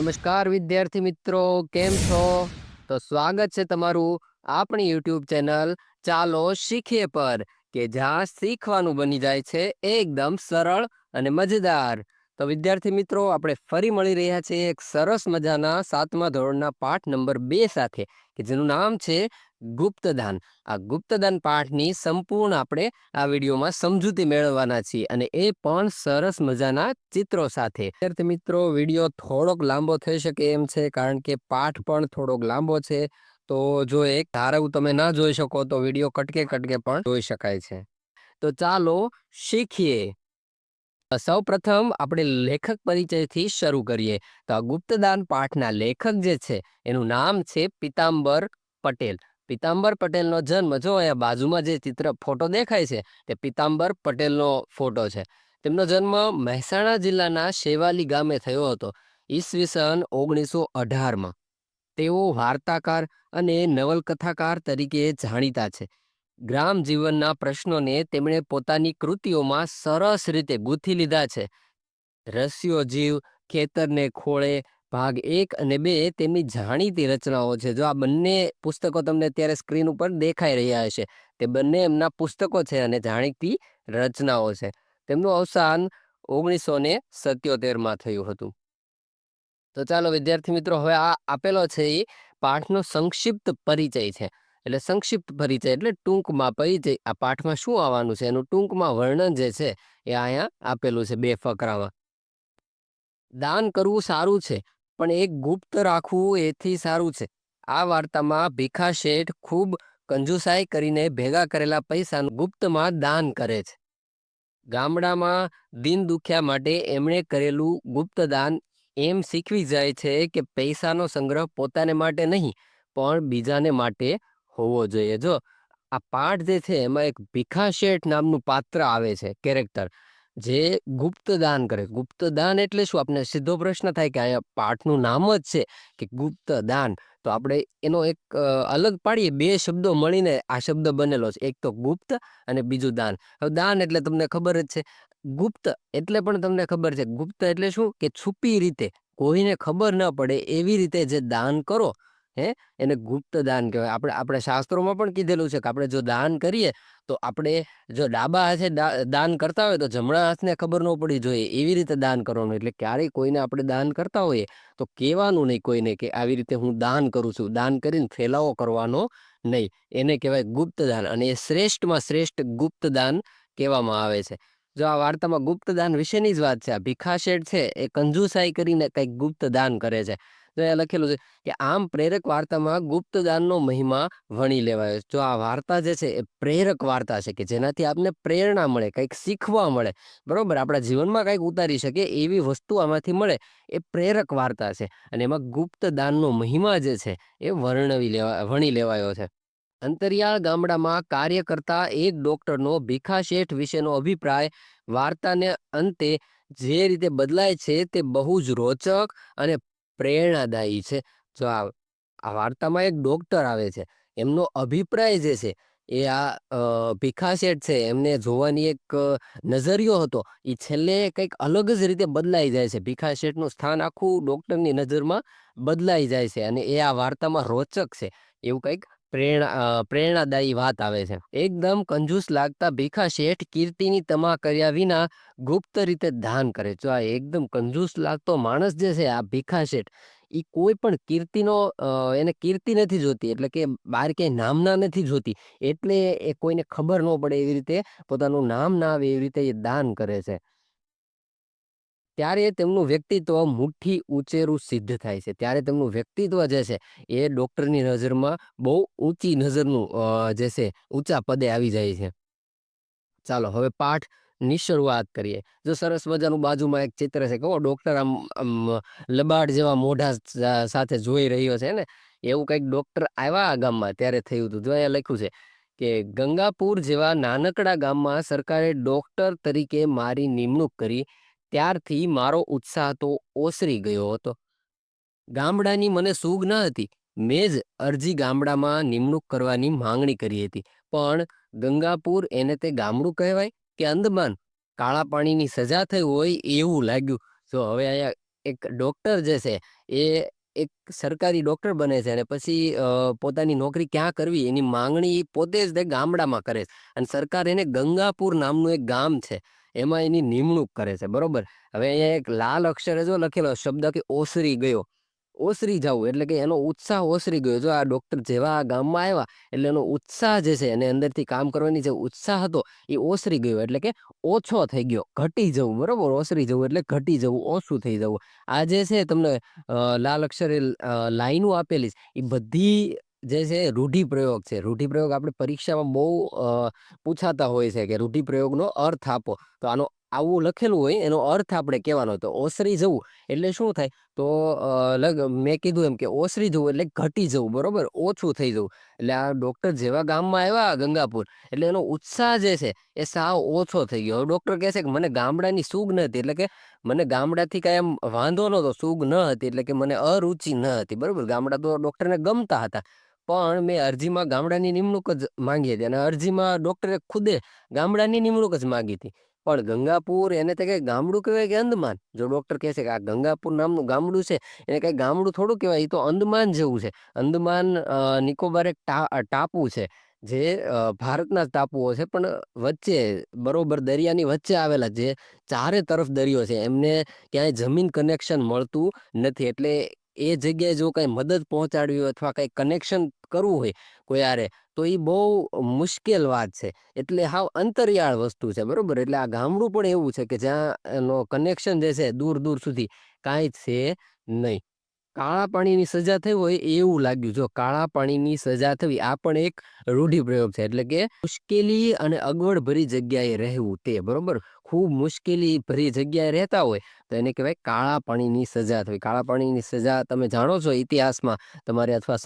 નમસ્કાર વિદ્યાર્થી મિત્રો, કેમ છો? તો સ્વાગત છે તમારું આપણી યુટ્યુબ ચેનલ ચાલો શીખીએ પર, કે જ્યાં શીખવાનું બની જાય છે એકદમ સરળ અને મજેદાર. તો વિદ્યાર્થી મિત્રો, આપણે ફરી મળી રહ્યા છીએ એક સરસ મજાના 7મા ધોરણના પાઠ નંબર 2 સાથે, કે જેનું નામ છે ગુપ્તદાન. આ ગુપ્તદાન પાઠની સંપૂર્ણ આપણે આ વિડીયોમાં સમજૂતી મેળવવાના છીએ, અને એ પણ સરસ મજાના ચિત્રો સાથે. વિદ્યાર્થી મિત્રો, વિડીયો થોડોક લાંબો થઈ શકે એમ છે, કારણ કે પાઠ પણ થોડોક લાંબો છે. તો જો એક ધારું તમે ના જોઈ શકો તો વિડીયો કટકે પણ જોઈ શકાય છે. તો ચાલો શીખીએ. સૌ પ્રથમ આપણે લેખક પરિચયથી શરૂ કરીએ. તો આ ગુપ્તદાન પાઠના લેખક જે છે એનું નામ છે પીતાંબર પટેલ. પીતાંબર પટેલનો જન્મ, જો અહીંયા બાજુમાં જે ચિત્ર ફોટો દેખાય છે તે પીતાંબર પટેલનો ફોટો છે. તેમનો જન્મ મહેસાણા જિલ્લાના શેવાલી ગામે થયો હતો, ઈસવીસન 1918માં. તેઓ વાર્તાકાર અને નવલકથાકાર તરીકે જાણીતા છે. ગ્રામ જીવનના પ્રશ્નોને તેમણે પોતાની કૃતિઓમાં સરસ રીતે ગૂંથી લીધા છે. રસ્યો જીવ, ખેતરને ખોળે, ભાગ 1 અને 2 તેમની જાણીતી રચનાઓ છે. જો આ બંને પુસ્તકો તમને અત્યારે સ્ક્રીન ઉપર દેખાઈ રહ્યા હશે, તે બંને એમના પુસ્તકો છે અને જાણીતી રચનાઓ છે. તેમનું અવસાન 1977માં થયું હતું. તો ચાલો વિદ્યાર્થી મિત્રો, હવે આ આપેલો છે એ પાઠનો સંક્ષિપ્ત પરિચય છે. એટલે સંક્ષિપ્ત પરિચય એટલે ટૂંકમાં પરિચય. આ પાઠમાં શું આવવાનું છે એનું ટૂંકમાં વર્ણન જે છે એ અહીંયા આપેલું છે 2 ફકરામાં. દાન કરવું સારું છે, પણ એક ગુપ્ત રાખવું એથી સારું છે. આ વાર્તામાં ભીખા શેઠ ખૂબ કંજુસાઈ કરીને ભેગા કરેલા પૈસાનું ગુપ્તમાં દાન કરે છે. ગામડામાં દિન દુખ્યા માટે એમણે કરેલું ગુપ્તદાન એમ શીખવી જાય છે કે પૈસાનો સંગ્રહ પોતાને માટે નહીં, પણ બીજાને માટે હોવો જોઈએ. જો આ પાઠ જે છે એમાં એક ભીખા શેઠ નામનું પાત્ર આવે છે, કેરેક્ટર, જે ગુપ્તદાન કરે. ગુપ્તદાન એટલે શું? આપણે સીધો પ્રશ્ન થાય કે અહીંયા પાઠનું નામ જ છે કે ગુપ્તદાન, તો આપણે એનો એક અલગ પાડીએ. 2 શબ્દો મળીને આ શબ્દ બનેલો છે, એક તો ગુપ્ત અને બીજું દાન. હવે દાન એટલે તમને ખબર જ છે, ગુપ્ત એટલે પણ તમને ખબર છે. ગુપ્ત એટલે શું? કે છુપી રીતે, કોઈને ખબર ન પડે એવી રીતે જે દાન કરો, એને ગુપ્ત દાન કહેવાય. આપણે શાસ્ત્રોમાં પણ કીધેલું છે કે આપણે જો દાન કરીએ તો આપણે જો ડાબા હાથે દાન કરતા હોય તો જમણા હાથને ખબર ન પડી જોઈએ, એવી રીતે દાન કરવાનું. એટલે ક્યારેય કોઈને આપણે દાન કરતા હોઈએ તો કહેવાનું નહીં કોઈને કે આવી રીતે હું દાન કરું છું. દાન કરીને ફેલાવો કરવાનો નહીં. એને કહેવાય ગુપ્તદાન, અને એ શ્રેષ્ઠમાં શ્રેષ્ઠ ગુપ્તદાન કહેવામાં આવે છે. જો આ વાર્તામાં ગુપ્તદાન વિશેની જ વાત છે. આ ભીખા શેઠ છે એ કંજુસાઈ કરીને કંઈક ગુપ્તદાન કરે છે. તો એ લખેલું છે કે આમ પ્રેરક વાર્તામાં ગુપ્તદાનનો મહિમા વણી લેવાયો. જો આ વાર્તા જે છે એ પ્રેરક વાર્તા છે, કે જેનાથી આપને પ્રેરણા મળે, કંઈક શીખવા મળે, બરોબર, આપણા જીવનમાં કંઈક ઉતારી શકે એવી વસ્તુ આમાંથી મળે. એ પ્રેરક વાર્તા છે, અને એમાં ગુપ્તદાનનો મહિમા જે છે એ વણી લેવાયો છે. અંતરિયાળ ગામડામાં કાર્ય કરતા એક ડોક્ટરનો ભીખા શેઠ વિશેનો અભિપ્રાય વાર્તાને અંતે જે રીતે બદલાય છે તે બહુ જ રોચક અને પ્રેરણાદાયી છે. જો આ વાર્તામાં એક ડોક્ટર આવે છે, એમનો અભિપ્રાય જે છે એ આ ભીખા શેઠ છે એમને જોવાની એક નજરિયો હતો, એ છેલ્લે કંઈક અલગ જ રીતે બદલાઈ જાય છે. ભીખા શેઠનું સ્થાન આખું ડોક્ટરની નજરમાં બદલાઈ જાય છે, અને એ આ વાર્તામાં રોચક છે. એવું કંઈક પ્રેરણાદાયી વાત આવે છે. એકદમ કંજૂસ લાગતા ભીખા શેઠ કીર્તિની તમા કર્યા વિના ગુપ્ત રીતે દાન કરે. જો આ એકદમ કંજૂસ લાગતો માણસ જે છે, આ ભીખા શેઠ, એ કોઈ પણ કીર્તિનો એને કીર્તિ નથી જોતી, એટલે કે બહાર ક્યાંય નામના નથી જોતી, એટલે એ કોઈને ખબર ન પડે એવી રીતે, પોતાનું નામ ના આવે એવી રીતે એ દાન કરે છે. ત્યારે તેમનું વ્યક્તિત્વ મુઠ્ઠી ઉંચેરું સિદ્ધ થાય છે. ત્યારે તેમનું વ્યક્તિત્વ જે છે એ ડોક્ટરની નજરમાં બહુ ઊંચી નજરનું જે છે ઊંચા પદે આવી જાય છે. ચાલો હવે પાઠની શરૂઆત કરીએ. જો સરસ મજાનું બાજુમાં એક ચિત્ર છે, કહો ડોક્ટર આમ લબાડ જેવા મોઢા સાથે જોઈ રહ્યો છે ને, એવું કંઈક ડોક્ટર આવ્યા આ ગામમાં ત્યારે થયું હતું. જો અહીંયા લખ્યું છે કે ગંગાપુર જેવા નાનકડા ગામમાં સરકારે ડોક્ટર તરીકે મારી નિમણૂક કરી, ત્યારથી મારો ઉત્સાહ તો ઓસરી ગયો હતો. ગામડાની મને સૂગ ન હતી. મેં જ અરજી ગામડામાં નિમણૂક કરવાની માંગણી કરી હતી, પણ ગંગાપુર એને તે ગામડું કહેવાય કે અંદમાન? કાળા પાણીની સજા થઈ હોય એવું લાગ્યું. જો હવે અહીંયા એક ડોક્ટર જે છે એ એક સરકારી ડોક્ટર બને છે અને પછી પોતાની નોકરી ક્યાં કરવી એની માંગણી ઈ પોતે જ તે ગામડામાં કરે છે. અને સરકાર એને ગંગાપુર નામનું એક ગામ છે, એમાં એની નિમણૂક કરે છે, બરોબર? હવે અહીંયા એક લાલ અક્ષરે જો લખેલો શબ્દ કે ઓસરી ગયો. ઓસરી જવું એટલે કે એનો ઉત્સાહ ઓસરી ગયો. જો આ ડોક્ટર જેવા આ ગામમાં આવ્યા એટલે એનો ઉત્સાહ જે છે એને અંદરથી કામ કરવાની જે ઉત્સાહ હતો એ ઓસરી ગયો એટલે કે ઓછો થઈ ગયો, ઘટી જવું, બરોબર? ઓસરી જવું એટલે ઘટી જવું, ઓછું થઈ જવું. આ જે છે તમને લાલ અક્ષરે લાઈનો આપેલી છે, એ બધી જે છે રૂઢિપ્રયોગ છે. રૂઢિપ્રયોગ આપણે પરીક્ષામાં બહુ પૂછાતા હોય છે કે રૂઢિપ્રયોગનો અર્થ આપો. તો આનો આવું લખેલું હોય એનો અર્થ આપણે કહેવાનો. તો ઓસરી જવું એટલે શું થાય? તો મેં કીધું એમ કે ઓસરી જવું એટલે ઘટી જવું, બરોબર? ઓછું થઈ જવું. એટલે આ ડોક્ટર જેવા ગામમાં આવ્યા ગંગાપુર એટલે એનો ઉત્સાહ જે છે એ સાવ ઓછો થઈ ગયો. હવે ડોક્ટર કહે છે કે મને ગામડાની સૂગ નથી, એટલે કે મને ગામડાથી કાંઈ એમ વાંધો નહોતો, સૂગ ન હતી, એટલે કે મને અરુચિ ન હતી, બરોબર? ગામડા તો ડોક્ટરને ગમતા હતા. પણ મેં અરજીમાં ગામડાની નિમણૂક જ માંગી હતી અને અરજીમાં ડોક્ટરે ખુદે ગામડાની નિમણૂક જ માંગી હતી. પણ ગંગાપુર એને તે કઈ ગામડું કહેવાય કે અંદમાન? જો ડોક્ટર કહે છે કે આ ગંગાપુર નામનું ગામડું છે એને કઈ ગામડું થોડું કહેવાય, એ તો અંદમાન જેવું છે. અંદમાન નિકોબાર એક ટાપુ છે જે ભારતના જ ટાપુઓ છે પણ વચ્ચે બરોબર દરિયાની વચ્ચે આવેલા, જે ચારે તરફ દરિયો છે, એમને ક્યાંય જમીન કનેક્શન મળતું નથી. એટલે એ જગ્યાએ જો કઈ મદદ પહોંચાડવી હોય અથવા કઈ કનેક્શન કરવું હોય કોઈ હારે તો એ બહુ મુશ્કેલ વાત છે. એટલે હાવ અંતરિયાળ વસ્તુ છે, બરોબર? એટલે આ ગામડું પણ એવું છે કે જ્યાં એનો કનેક્શન જે છે દૂર દૂર સુધી કાંઈ છે નહીં. કાળા પાણીની સજા થઈ હોય એવું લાગ્યું. જો કાળા પાણીની સજા થવી આ પણ એક રૂઢિપ્રયોગ છે. એટલે કે મુશ્કેલી અને અગવડ ભરી જગ્યાએ રહેવું તે, બરોબર? ખૂબ મુશ્કેલી ભરી જગ્યાએ રહેતા હોય તો એને કહેવાય કાળા પાણીની સજા થવી. કાળા પાણીની સજા તમે જાણો છો ઇતિહાસમાં તમારે અથવા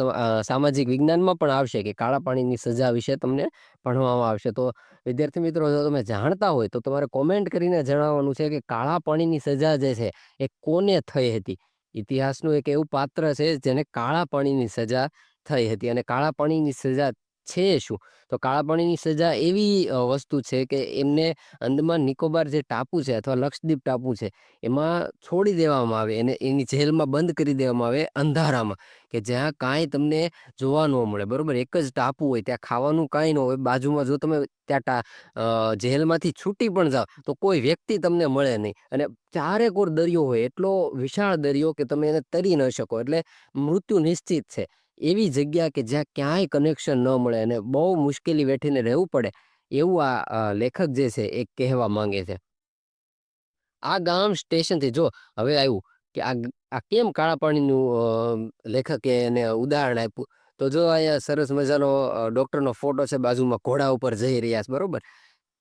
સામાજિક વિજ્ઞાનમાં પણ આવશે કે કાળા પાણીની સજા વિશે તમને ભણવામાં આવશે. તો વિદ્યાર્થી મિત્રો જો તમે જાણતા હોય તો તમારે કોમેન્ટ કરીને જણાવવાનું છે કે કાળા પાણીની સજા જે છે એ કોને થઈ હતી. ઇતિહાસનું એક એવું પાત્ર છે જેને કાળા પાણીની સજા થઈ હતી. અને કાળા પાણીની સજા છે શું? તો કાળા પાણીની સજા એવી વસ્તુ છે કે એમને અંદમાન નિકોબાર જે ટાપુ છે અથવા લક્ષદ્વીપ ટાપુ છે એમાં છોડી દેવામાં આવે, એને એની જેલમાં બંધ કરી દેવામાં આવે અંધારામાં, કે જ્યાં કાંઈ તમને જોવા ન મળે, બરોબર? એક જ ટાપુ હોય, ત્યાં ખાવાનું કાંઈ ન હોય. બાજુમાં જો તમે ત્યાં જેલમાંથી છૂટી પણ જાઓ તો કોઈ વ્યક્તિ તમને મળે નહીં. અને ચારેકોર દરિયો હોય, એટલો વિશાળ દરિયો કે તમે એને તરી ન શકો. એટલે મૃત્યુ નિશ્ચિત છે. એવી જગ્યા કે જ્યાં ક્યાંય કનેક્શન ન મળે અને બહુ મુશ્કેલી વેઠીને રહેવું પડે, એવું આ લેખક જે છે એ કહેવા માંગે છે. આ ગામ સ્ટેશનથી જો હવે આવ્યું કે આ કેમ કાળા પાણીનું લેખકે એને ઉદાહરણ આપ્યું. તો જો અહીંયા સરસ મજાનો ડોક્ટરનો ફોટો છે, બાજુમાં ઘોડા ઉપર જઈ રહ્યા છે, બરોબર?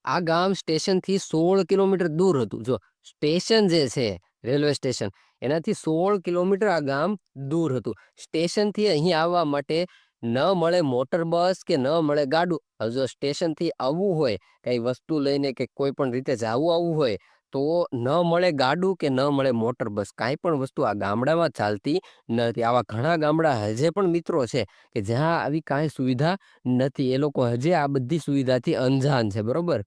આ ગામ સ્ટેશનથી 16 કિલોમીટર દૂર હતું. જો સ્ટેશન જે છે રેલવે સ્ટેશન એનાથી 16 કિલોમીટર આ ગામ દૂર હતું. સ્ટેશનથી અહીં આવવા માટે ન મળે મોટર બસ કે ન મળે ગાડું. હવે જો સ્ટેશનથી આવવું હોય કઈ વસ્તુ લઈને કે કોઈ પણ રીતે આવવું હોય તો ન મળે ગાડું કે ન મળે મોટર બસ, કાંઈ પણ વસ્તુ આ ગામડામાં ચાલતી નથી. આવા ઘણા ગામડા હજે પણ મિત્રો છે કે જ્યાં આવી કાંઈ સુવિધા નથી. એ લોકો હજે આ બધી સુવિધાથી અંજાન છે, બરોબર?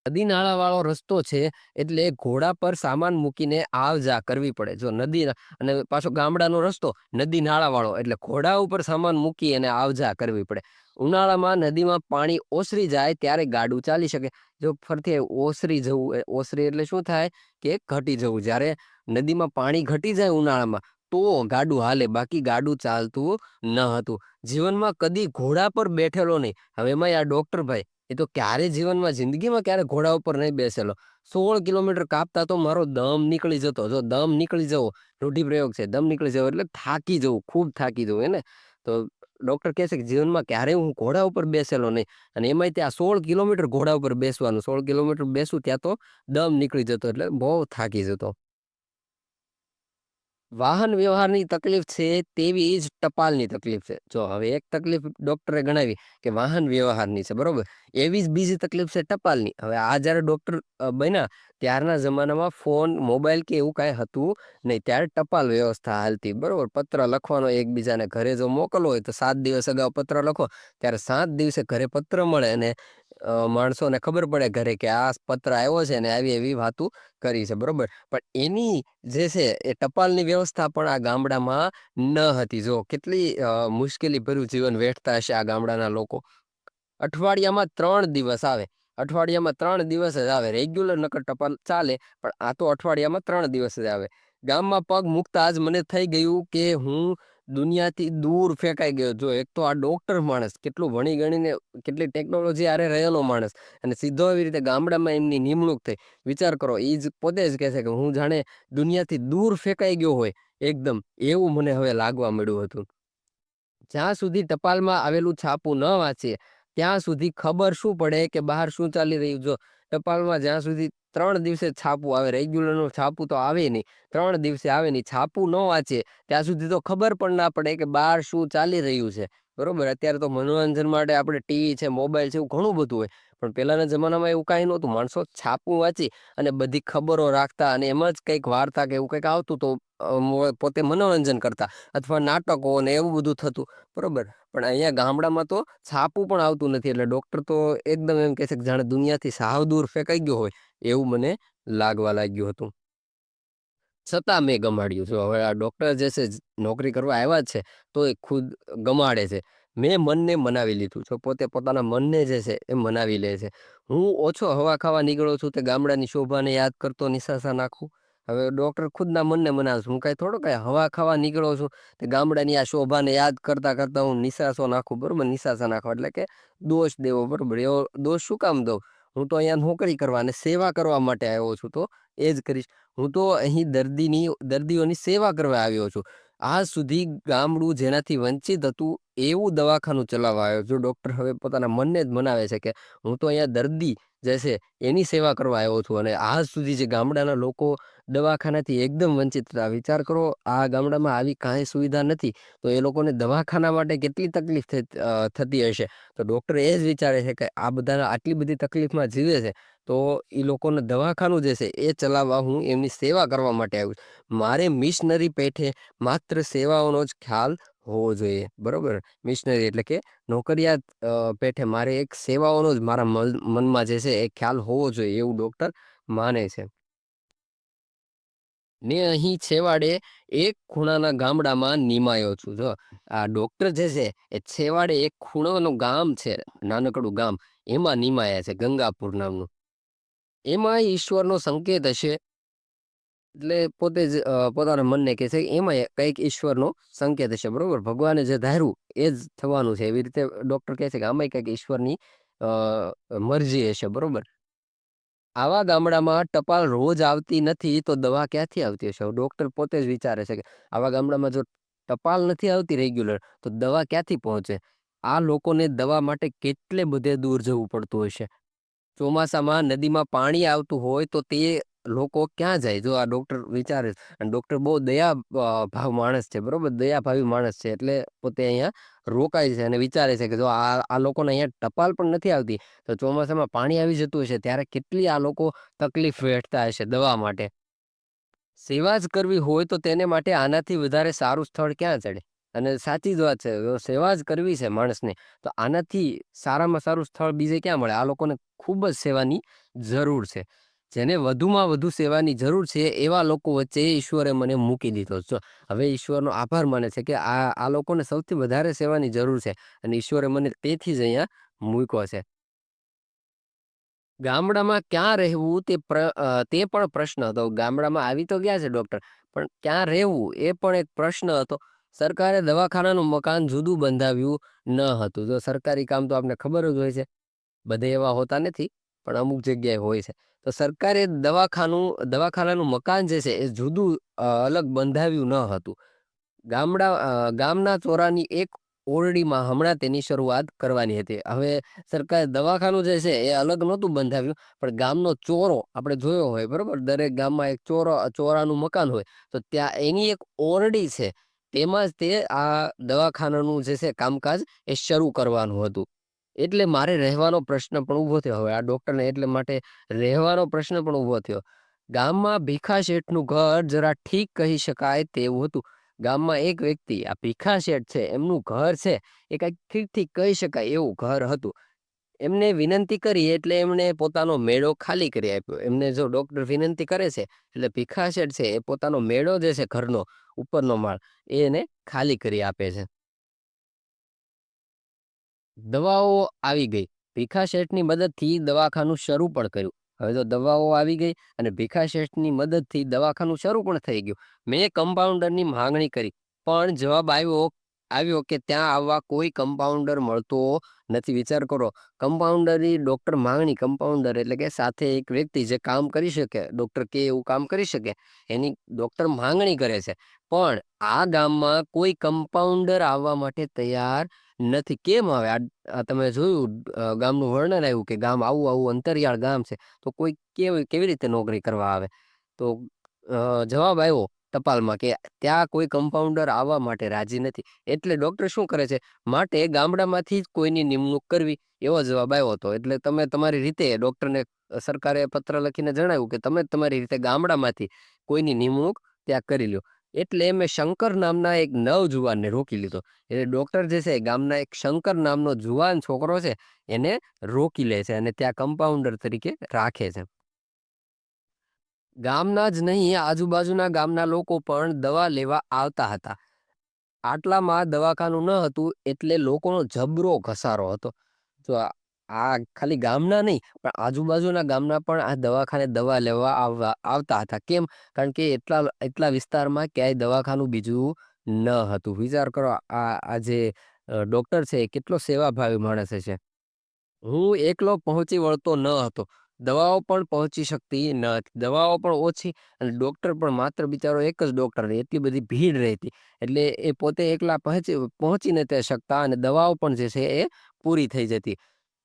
નદી નાળા વાળો રસ્તો છે એટલે ઘોડા પર સામાન મૂકીને આવ જા કરવી પડે. જો નદી અને પાછો ગામડાનો રસ્તો નદી નાળા વાળો એટલે ઘોડા ઉપર સામાન મૂકી અને આવ જા કરવી પડે. ઉનાળામાં નદીમાં પાણી ઓસરી જાય ત્યારે ગાડું ચાલી શકે. જો ફરથી ઓસરી જવું, ઓસરી એટલે શું થાય કે ઘટી જવું. જ્યારે નદીમાં પાણી ઘટી જાય ઉનાળામાં તો ગાડું હાલે, બાકી ગાડું ચાલતું ન હતું. જીવનમાં કદી ઘોડા પર બેઠેલો નહીં. હવે એમાં આ ડોક્ટર ભાઈ એ તો ક્યારે જીવનમાં જિંદગીમાં ક્યારે ઘોડા ઉપર નહીં બેસેલો. 16 કિલોમીટર કાપતા તો મારો દમ નીકળી જતો. જો દમ નીકળી જવો રૂઢિપ્રયોગ છે, દમ નીકળી જવો એટલે થાકી જવું, ખૂબ થાકી જવું, એને તો ડોક્ટર કહે છે કે જીવનમાં ક્યારેય હું ઘોડા ઉપર બેસેલો નહીં. અને એમાંય ત્યાં 16 કિલોમીટર ઘોડા ઉપર બેસવાનું, 16 કિલોમીટર બેસું ત્યાં તો દમ નીકળી જતો, એટલે બહુ થાકી જતો. વાહન વ્યવહારની તકલીફ છે તેવી જ ટપાલની તકલીફ છે. જો હવે એક તકલીફ ડોક્ટરે ગણાવી કે વાહન વ્યવહારની છે, બરોબર? એવી જ બીજી તકલીફ છે ટપાલની. હવે આ જ્યારે ડોક્ટર બન્યા ત્યારના જમાનામાં ફોન, મોબાઈલ કે એવું કાંઈ હતું નહીં. ત્યારે ટપાલ વ્યવસ્થા હાલતી, બરોબર? પત્ર લખવાનો એકબીજાને ઘરે જો મોકલવો હોય તો 7 દિવસ અગાઉ પત્ર લખો ત્યારે 7 દિવસે ઘરે પત્ર મળે. અને માણસોને ખબર પડે ઘરે કે આ પત્ર આવ્યો છે ને આવી એવી વાતું કરી છે, બરોબર. પણ એની જે છે એ ટપાલની વ્યવસ્થા પણ આ ગામડામાં ન હતી. જો કેટલી મુશ્કેલી ભર્યું જીવન વેઠતા હશે આ ગામડાના લોકો. અઠવાડિયામાં 3 દિવસ આવે. અઠવાડિયામાં 3 દિવસ જ આવે. રેગ્યુલર નકર ટપાલ ચાલે, પણ આ તો અઠવાડિયામાં 3 દિવસ જ આવે. ગામમાં પગ મૂકતા જ મને થઈ ગયું કે હું દુનિયાથી દૂર ફેંકાઈ ગયો. જો એક તો આ ડોક્ટર માણસ કેટલું ભણી ગણીને કેટલી ટેકનોલોજી આરે રહેલો માણસ અને સીધો એવી રીતે ગામડામાં એમની નિમણૂક થઈ. વિચાર કરો, એ જ પોતે જ કહે છે કે હું જાણે દુનિયાથી દૂર ફેંકાઈ ગયો હોય એકદમ, એવું મને હવે લાગવા મળ્યું હતું. જ્યાં સુધી ટપાલમાં આવેલું છાપું ન વાંચીએ ત્યાં સુધી ખબર શું પડે કે બહાર શું ચાલી રહ્યું. જો ટપાલમાં જ્યાં સુધી 3 દિવસે છાપું આવે, રેગ્યુલરનું છાપું તો આવે નહીં, 3 દિવસે આવે નહીં, છાપું ન વાંચીએ ત્યાં સુધી તો ખબર પણ ના પડે કે બહાર શું ચાલી રહ્યું છે, બરોબર. અત્યારે તો મનોરંજન માટે આપણે ટીવી છે, મોબાઈલ છે, એવું ઘણું બધું હોય. પણ પહેલાના જમાનામાં એવું કાંઈ નહોતું. માણસો છાપું વાંચી અને બધી ખબરો રાખતા અને એમ જ કંઈક વાર્તા કે એવું કંઈક આવતું તો પોતે મનોરંજન કરતા અથવા નાટકો ને એવું બધું થતું, બરોબર. પણ અહીંયા ગામડામાં તો છાપું પણ આવતું નથી. એટલે ડોક્ટર તો એકદમ એમ કહે છે કે જાણે દુનિયાથી સાવ દૂર ફેંકાઈ ગયો હોય એવું મને લાગવા લાગ્યું હતું. છતાં મેં ગમાડ્યું. જો હવે આ ડોક્ટર જે છે નોકરી કરવા આવ્યા જ છે તો એ ખુદ ગમાડે છે. મેં મનને મનાવી લીધું. જો પોતે પોતાના મનને જે છે એ મનાવી લે છે. હું ઓછો હવા ખાવા નીકળો છું તે ગામડાની શોભાને યાદ કરતો નિશાસા નાખું. હવે ડોક્ટર ખુદના મનને મનાવે છે. હું કાંઈ થોડો કાંઈ હવા ખાવા નીકળો છું તે ગામડાની આ શોભાને યાદ કરતા કરતા હું નિશાસો નાખું, બરોબર. નિશાસા નાખવા એટલે કે દોષ દેવો, બરોબર. એવો દોષ શું કામ દઉં? હું તો અહીંયા નોકરી કરવા અને સેવા કરવા માટે આવ્યો છું, તો એ જ કરીશ. હું તો અહીં દર્દીઓની સેવા કરવા આવ્યો છું. આજ સુધી ગામડું જેનાથી વંચિત હતું એવું દવાખાનું ચલાવવા આવ્યો છું. ડોક્ટર હવે પોતાના મનને જ મનાવે છે કે હું તો અહીંયા દર્દી જે છે એની સેવા કરવા આવ્યો છું. અને આજ સુધી જે ગામડાના લોકો દવાખાનાથી એકદમ વંચિત હતા. વિચાર કરો, આ ગામડામાં આવી કાંઈ સુવિધા નથી તો એ લોકોને દવાખાના માટે કેટલી તકલીફ થતી હશે. તો ડોક્ટર એ જ વિચારે છે કે આ બધા આટલી બધી તકલીફમાં જીવે છે તો એ લોકોને દવાખાનું જે છે એ ચલાવવા હું એમની સેવા કરવા માટે આવ્યું છું. મારે મિશનરી પેઠે માત્ર સેવાઓનો જ ખ્યાલ હોવો જોઈએ, બરોબર. મિશનરી એટલે કે નોકરિયાત પેઠે મારે એક સેવાઓનો જ મારા મનમાં જે છે એ ખ્યાલ હોવો જોઈએ એવું ડોક્ટર માને છે. ને અહીં છેવાડે એક ખૂણાના ગામડામાં નિમાયો છું. જો આ ડોક્ટર જે છે એ છેવાડે એક ખૂણાનું ગામ છે, નાનકડું ગામ, એમાં નિમાયા છે, ગંગાપુર નામનું. એમાં ઈશ્વરનો સંકેત હશે. એટલે પોતે જ પોતાના મનને કહે છે કે એમાં કંઈક ઈશ્વરનો સંકેત હશે, બરોબર. ભગવાને જે ધાર્યું એ જ થવાનું છે. એવી રીતે ડોક્ટર કહે છે કે આમાંય કંઈક ઈશ્વરની મરજી હશે, બરોબર. આવા ગામડામાં ટપાલ રોજ આવતી નથી તો દવા ક્યાંથી આવતી હશે? ડોક્ટર પોતે જ વિચારે છે કે આવા ગામડામાં જો ટપાલ નથી આવતી રેગ્યુલર તો દવા ક્યાંથી પહોંચે? આ લોકોને દવા માટે કેટલે બધે દૂર જવું પડતું હશે. ચોમાસામાં નદીમાં પાણી આવતું હોય તો તે લોકો ક્યાં જાય? જો આ ડોક્ટર વિચારે છે. અને ડોક્ટર બહુ દયા ભાવ માણસ છે, બરોબર. દયાભાવી માણસ છે. એટલે પોતે અહીંયા રોકાય છે અને વિચારે છે કે જો આ લોકોને અહીંયા ટપાલ પણ નથી આવતી તો ચોમાસામાં પાણી આવી જતું હશે ત્યારે કેટલી આ લોકો તકલીફ વેઠતા હશે દવા માટે. સેવા જ કરવી હોય તો તેને માટે આનાથી વધારે સારું સ્થળ ક્યાં ચડે? અને સાચી જ વાત છે. જો સેવા જ કરવી છે માણસને તો આનાથી સારામાં સારું સ્થળ બીજે ક્યાં મળે? આ લોકોને ખૂબ જ સેવાની જરૂર છે. જેને વધુમાં વધુ સેવાની જરૂર છે એવા લોકો વચ્ચે ઈશ્વરે મને મૂકી દીધો. જો હવે ઈશ્વરનો આભાર માને છે કે આ લોકોને સૌથી વધારે સેવાની જરૂર છે અને ઈશ્વરે મને તેથી જ અહીંયા મૂક્યો છે. ગામડામાં ક્યાં રહેવું તે પણ પ્રશ્ન હતો. ગામડામાં આવી તો ગયા છે ડોક્ટર, પણ ક્યાં રહેવું એ પણ એક પ્રશ્ન હતો. સરકારે દવાખાનાનું મકાન જુદું બંધાવ્યું ન હતું. જો સરકારી કામ તો આપને ખબર જ હોય છે, બધે એવા હોતા નથી પણ અમુક જગ્યાએ હોય છે. તો સરકારે દવાખાનાનું મકાન જે છે એ જુદું અલગ બંધાવ્યું ન હતું. ગામના ચોરાની એક ઓરડીમાં હમણાં તેની શરૂઆત કરવાની હતી. હવે સરકારે દવાખાનું જે છે એ અલગ નહોતું બંધાવ્યું પણ ગામનો ચોરો આપણે જોયો હોય, બરોબર. દરેક ગામમાં એક ચોરાનું મકાન હોય તો ત્યાં એની એક ઓરડી છે. તેમાં જ તે આ દવાખાનાનું જે છે કામકાજ એ શરૂ કરવાનું હતું. એટલે મારે રહેવાનો પ્રશ્ન પણ ઊભો થયો. હવે આ ડોક્ટરને એટલે માટે રહેવાનો પ્રશ્ન પણ ઊભો થયો. ગામમાં ભીખા શેઠનું ઘર જરા ઠીક કહી શકાય તેવું હતું. ગામમાં એક વ્યક્તિ આ ભીખા શેઠ છે એમનું ઘર છે એ કંઈક ઠીક ઠીક કહી શકાય એવું ઘર હતું. એમને વિનંતી કરી એટલે એમણે પોતાનો મેળો ખાલી કરી આપ્યો. એમને જો ડોક્ટર વિનંતી કરે છે એટલે ભીખા શેઠ છે એ પોતાનો મેળો જે છે ઘરનો ઉપરનો માળ એને ખાલી કરી આપે છે. દવાઓ આવી ગઈ. ભીખા શેઠની મદદથી દવાખાનું શરૂ પણ કર્યું. હવે તો દવાઓ આવી ગઈ અને ભીખા શેઠની મદદથી દવાખાનું શરૂ પણ થઈ ગયું. મેં કમ્પાઉન્ડરની માંગણી કરી, પણ જવાબ આવ્યો કે ત્યાં આવવા કોઈ કમ્પાઉન્ડર મળતો નથી. વિચાર કરો, કમ્પાઉન્ડરની ડોક્ટર માંગણી, કમ્પાઉન્ડર એટલે કે સાથે એક વ્યક્તિ જે કામ કરી શકે, ડોક્ટર કે એવું કામ કરી શકે, એની ડોક્ટર માંગણી કરે છે. પણ આ ગામમાં કોઈ કમ્પાઉન્ડર આવવા માટે તૈયાર નથી. કેમ આવે? આ તમે જોયું ગામનું વર્ણન આવ્યું કે ગામ આવું અંતરિયાળ ગામ છે. તો કોઈ કેવી રીતે નોકરી કરવા આવે? તો જવાબ આવ્યો ટપાલમાં કે ત્યાં કોઈ કમ્પાઉન્ડર આવવા માટે રાજી નથી. એટલે ડોક્ટર શું કરે છે? માટે ગામડામાંથી જ કોઈની નિમણૂક કરવી, એવો જવાબ આવ્યો હતો. એટલે તમે તમારી રીતે ડોક્ટરને સરકારે પત્ર લખીને જણાવ્યું કે તમે તમારી રીતે ગામડામાંથી કોઈની નિમણૂક ત્યાં કરી લ્યો. એટલે મેં શંકર નામના એક નવજુવાનને રોકી લીધો. એટલે ડોક્ટર જે છે ગામના એક શંકર નામનો જુવાન છોકરો છે એને રોકી લે છે અને ત્યાં કમ્પાઉન્ડર તરીકે રાખે છે. ગામના જ નહીં, આજુબાજુના ગામના લોકો પણ દવા લેવા આવતા હતા. આટલામાં દવાખાનું ન હતું એટલે લોકોનો જબરો ઘસારો હતો. તો આ ખાલી ગામના નહીં, પણ આજુબાજુના ગામના પણ આ દવાખાને દવા લેવા આવતા હતા. કેમ? કારણ કે એટલા વિસ્તારમાં ક્યાંય દવાખાનું બીજું ન હતું. વિચાર કરો, આ જે ડોક્ટર છે એ કેટલો સેવાભાવી માણસ છે. હું એકલો પહોંચી વળતો ન હતો. દવાઓ પણ પહોંચી શકતી ન હતી. દવાઓ પણ ઓછી અને ડોક્ટર પણ માત્ર બિચારો એક જ ડોક્ટર, એટલી બધી ભીડ રહેતી. એટલે એ પોતે એકલા પહોંચી નથી શકતા અને દવાઓ પણ જે છે એ પૂરી થઈ જતી.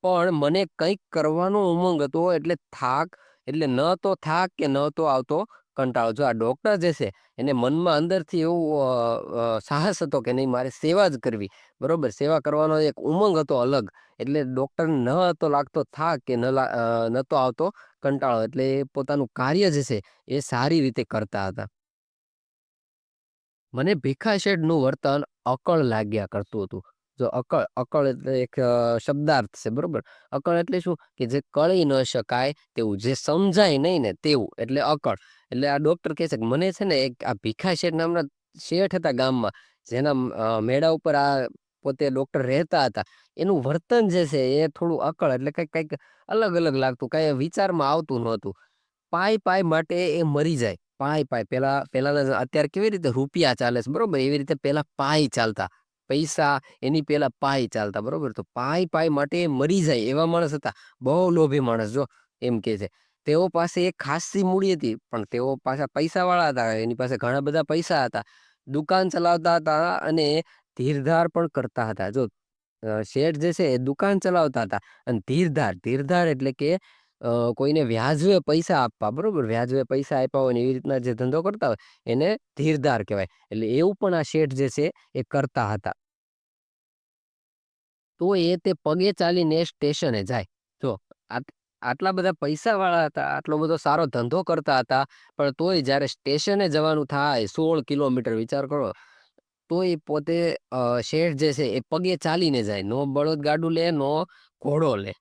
પણ મને કંઈક કરવાનો ઉમંગ હતો એટલે ન તો થાક કે ન તો આવતો કંટાળો. જો આ ડોક્ટર જે છે એને મનમાં અંદરથી એવું સાહસ હતો કે નહીં, મારે સેવા જ કરવી. બરોબર, સેવા કરવાનો એક ઉમંગ હતો અલગ. એટલે ડોક્ટર ન હતો લાગતો થાક કે નતો આવતો કંટાળો. એટલે એ પોતાનું કાર્ય જે છે એ સારી રીતે કરતા હતા. મને ભીખા શેઠનું વર્તન અકળ લાગ્યા કરતું હતું. જો અકળ એટલે એક શબ્દાર્થ છે, બરોબર? અકળ એટલે શું? કે જે કળી ન શકાય તેવું, જે સમજાય નહીં ને તેવું, એટલે અકળ. એટલે આ ડોક્ટર કહે છે કે મને છે ને એક આ ભીખા શેઠ નામના શેઠ હતા ગામમાં, જેના મેળા ઉપર આ પોતે ડોક્ટર રહેતા હતા. એનું વર્તન જે છે એ થોડું અકળ, એટલે કંઈક અલગ અલગ લાગતું, કાંઈ વિચારમાં આવતું નહોતું. પાય માટે એ મરી જાય. પાય પેલાના અત્યારે કેવી રીતે રૂપિયા ચાલે છે, બરોબર? એવી રીતે પેલા પાય ચાલતા. પૈસા એની પેલા પાય ચાલતા, બરોબર? તો પાય માટે એ મરી જાય એવા માણસ હતા. બહુ લોભી માણસ, જો એમ કે છે. તેઓ પાસે એક ખાસી મૂડી હતી, પણ તેઓ પાછા પૈસાવાળા હતા. એની પાસે ઘણા બધા પૈસા હતા. દુકાન ચલાવતા હતા અને ધીરધાર પણ કરતા હતા. જો શેઠ જે છે એ દુકાન ચલાવતા હતા અને ધીરધાર એટલે કે કોઈને વ્યાજવે પૈસા આપવા, બરોબર? વ્યાજવે પૈસા આપ્યા હોય ને એવી રીતના જે ધંધો કરતા હોય એને ધીરધાર કહેવાય. એટલે એવું પણ આ શેઠ જે છે એ કરતા હતા. તો તે પગે ચાલીને સ્ટેશને જાય. જો આટલા બધા પૈસાવાળા હતા, આટલો બધો સારો ધંધો કરતા હતા, પણ તોય જ્યારે સ્ટેશને જવાનું થાય 16 કિલોમીટર, વિચાર કરો. તોય પોતે શેઠ જે છે એ પગે ચાલીને જાય. નો બળદગાડું લે, નો ઘોડો લે.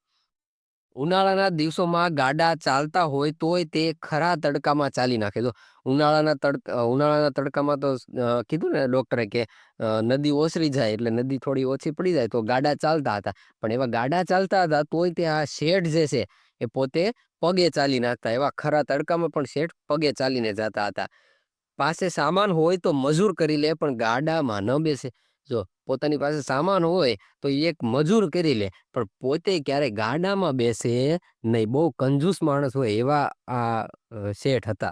ઉનાળાના દિવસોમાં ગાડા ચાલતા હોય તોય તે ખરા તડકામાં ચાલી નાખે. જો ઉનાળાના તડકામાં તો કીધું ને ડોક્ટરે કે નદી ઓસરી જાય એટલે નદી થોડી ઓછી પડી જાય તો ગાડા ચાલતા હતા. પણ એવા ગાડા ચાલતા હતા તોય તે આ શેઠ જે છે એ પોતે પગે ચાલી નાખતા. એવા ખરા તડકામાં પણ શેઠ પગે ચાલીને જતા હતા. પાસે સામાન હોય તો મજૂર કરી લે, પણ ગાડામાં ન બેસે. જો પોતાની પાસે સામાન હોય તો એક મજૂર કરી લે, પણ પોતે ક્યારે ગાડામાં બેસે નહીં. બહુ કંજૂસ માણસ હોય એવા આ શેઠ હતા.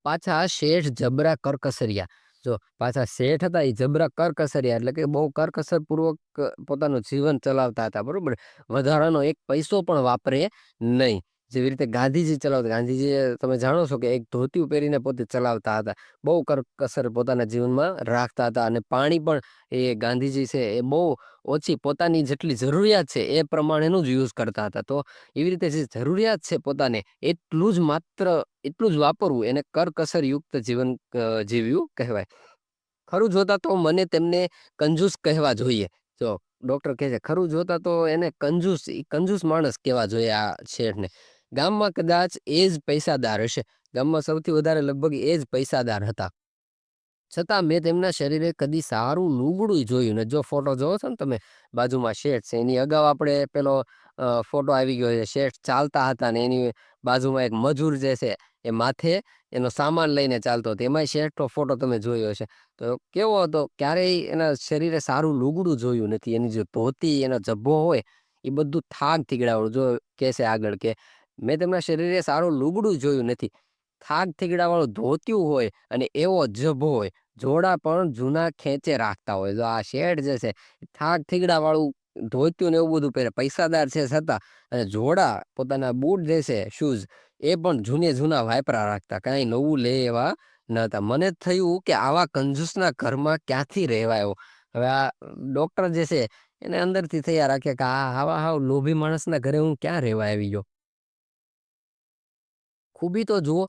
પાછા શેઠ જબરા કરકસરિયા. જો પાછા શેઠ હતા એ જબરા કરકસરિયા, એટલે કે બહુ કરકસર પૂર્વક પોતાનું જીવન ચલાવતા હતા, બરોબર? વધારાનો એક પૈસો પણ વાપરે નહીં. જેવી રીતે ગાંધીજી ચલાવતા. ગાંધીજી તમે જાણો છો કે એક ધોતિયું પહેરીને પોતે ચલાવતા હતા. બહુ કરકસર પોતાના જીવનમાં રાખતા હતા અને પાણી પણ એ ગાંધીજી છે એ બહુ ઓછી, પોતાની જેટલી જરૂરિયાત છે એ પ્રમાણેનું જ યુઝ કરતા હતા. તો એવી રીતે જે જરૂરિયાત છે પોતાને એટલું જ વાપરવું, એને કરકસર યુક્ત જીવન જીવ્યું કહેવાય. ખરું જોતા તો મને તેમને કંજૂસ કહેવા જોઈએ. જો ડોક્ટર કહે છે ખરું જોતા તો એને કંજૂસ માણસ કહેવા જોઈએ આ શેઠને. ગામમાં કદાચ એ જ પૈસાદાર હશે. ગામમાં સૌથી વધારે લગભગ એ જ પૈસાદાર હતા. છતાં મેં તેમના શરીરે કદી સારું લુગડું જોયું ને. જો ફોટો જોવો છો ને તમે, બાજુમાં શેઠ છે, એની અગાઉ આપણે પેલો ફોટો આવી ગયો છે. શેઠ ચાલતા હતા ને એની બાજુમાં એક મજૂર જે છે એ માથે એનો સામાન લઈને ચાલતો હતો. એમાંય શેઠનો ફોટો તમે જોયો હશે. તો કેવો હતો, ક્યારેય એના શરીરે સારું લુગડું જોયું નથી. એની જે ધોતી, એનો જબ્બો હોય એ બધું થાક થીગડાવાળું. જો કહેશે આગળ કે મેં તેમના શરીરે સારું લુગડું જોયું નથી. થાક થીગડાવાળું ધોતિયું હોય અને એવો જભ્ભો હોય. જોડા પણ જૂના ખેંચે રાખતા હોય. જો આ શેઠ જે છે થાક થીગડાવાળું ધોતિયું ને એવું બધું પહેરે, પૈસાદાર છે છતાં. અને જોડા, પોતાના બૂટ જે છે, શૂઝ, એ પણ જૂના વાપરા રાખતા, કાંઈ નવું લે એવા ન હતા. મને થયું કે આવા કંજૂસના ઘરમાં ક્યાંથી રહેવાયો. હવે આ ડોક્ટર જે છે એને અંદરથી તૈયાર રાખે કે આવા હાવ લોભી માણસના ઘરે હું ક્યાં રહેવા આવી ગયો. ખૂબી તો જુઓ,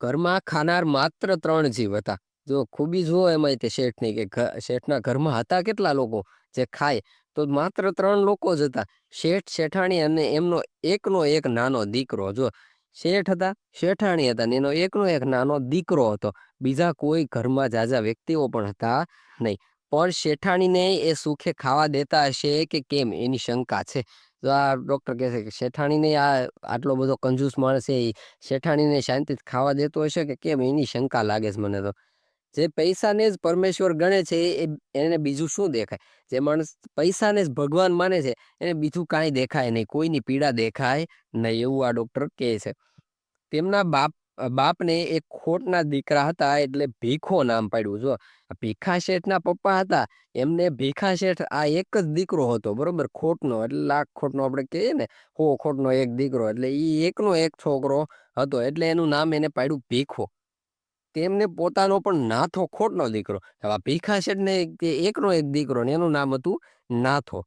ઘરમાં ખાનાર માત્ર 3 જીવ હતા. જો ખૂબી જુઓ એમાંય તે શેઠની, કે શેઠના ઘરમાં હતા કેટલા લોકો જે ખાય, તો માત્ર 3 લોકો જ હતા. શેઠ, શેઠાણી અને એમનો એકનો એક નાનો દીકરો. જો શેઠ હતા, શેઠાણી હતા ને એનો એકનો એક નાનો દીકરો હતો. બીજા કોઈ ઘરમાં ઝાઝા વ્યક્તિઓ પણ હતા નહીં. પણ શેઠાણીને એ સુખે ખાવા દેતા હશે કે કેમ, એની શંકા છે. તો આ ડોક્ટર કહે છે કે શેઠાણીને આટલો બધો કંજૂસ માણસ છે, એ શેઠાણીને શાંતિથી ખાવા દેતો હશે કે કેમ, એની શંકા લાગે છે મને તો. જે પૈસાને જ પરમેશ્વર ગણે છે એને બીજું શું દેખાય. જે માણસ પૈસાને જ ભગવાન માને છે એને બીજું કાંઈ દેખાય નહીં, કોઈની પીડા દેખાય નહીં, એવું આ ડોક્ટર કહે છે. તેમના બાપને એક ખોટના દીકરા હતા એટલે ભીખો નામ પાડ્યું. જો આ ભીખા શેઠના પપ્પા હતા, એમને ભીખા શેઠ આ એક જ દીકરો હતો, બરોબર, ખોટનો, એટલે લાખ ખોટનો આપણે કહીએ ને, ખોટનો એક દીકરો, એટલે એ એકનો એક છોકરો હતો, એટલે એનું નામ એને પાડ્યું ભીખો. તેમને પોતાનો પણ નાથો ખોટનો દીકરો. હવે ભીખા શેઠને એકનો એક દીકરો ને એનું નામ હતું નાથો.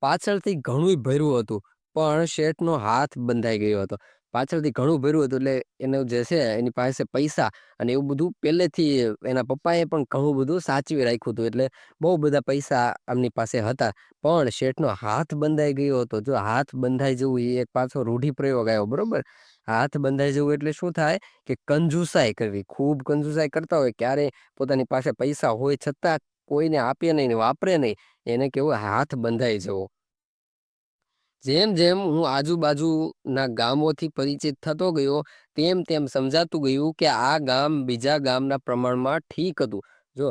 પાછળથી ઘણું ભર્યું હતું, પણ શેઠનો હાથ બંધાઈ ગયો હતો. પાછળથી ઘણું ભર્યું હતું એટલે એનું જે છે એની પાસે પૈસા અને એવું બધું પહેલેથી એના પપ્પાએ પણ ઘણું બધું સાચવી રાખ્યું હતું. એટલે બહુ બધા પૈસા આમની પાસે હતા. પણ શેઠનો હાથ બંધાઈ ગયો હતો. જો હાથ બંધાઈ જવું એ એક પાછો રૂઢિપ્રયોગ આવ્યો, બરોબર. હાથ બંધાઈ જવું એટલે શું થાય કે કંજુસાઈ કરવી. ખૂબ કંજુસાઈ કરતા હોય, ક્યારે પોતાની પાસે પૈસા હોય છતાં કોઈને આપે નહીં ને વાપરે નહીં, એને કેવું હાથ બંધાઈ જવો. જેમ જેમ હું આજુબાજુના ગામોથી પરિચિત થતો ગયો, તેમ તેમ સમજાતું ગયું કે આ ગામ બીજા ગામના પ્રમાણમાં ઠીક હતું. જો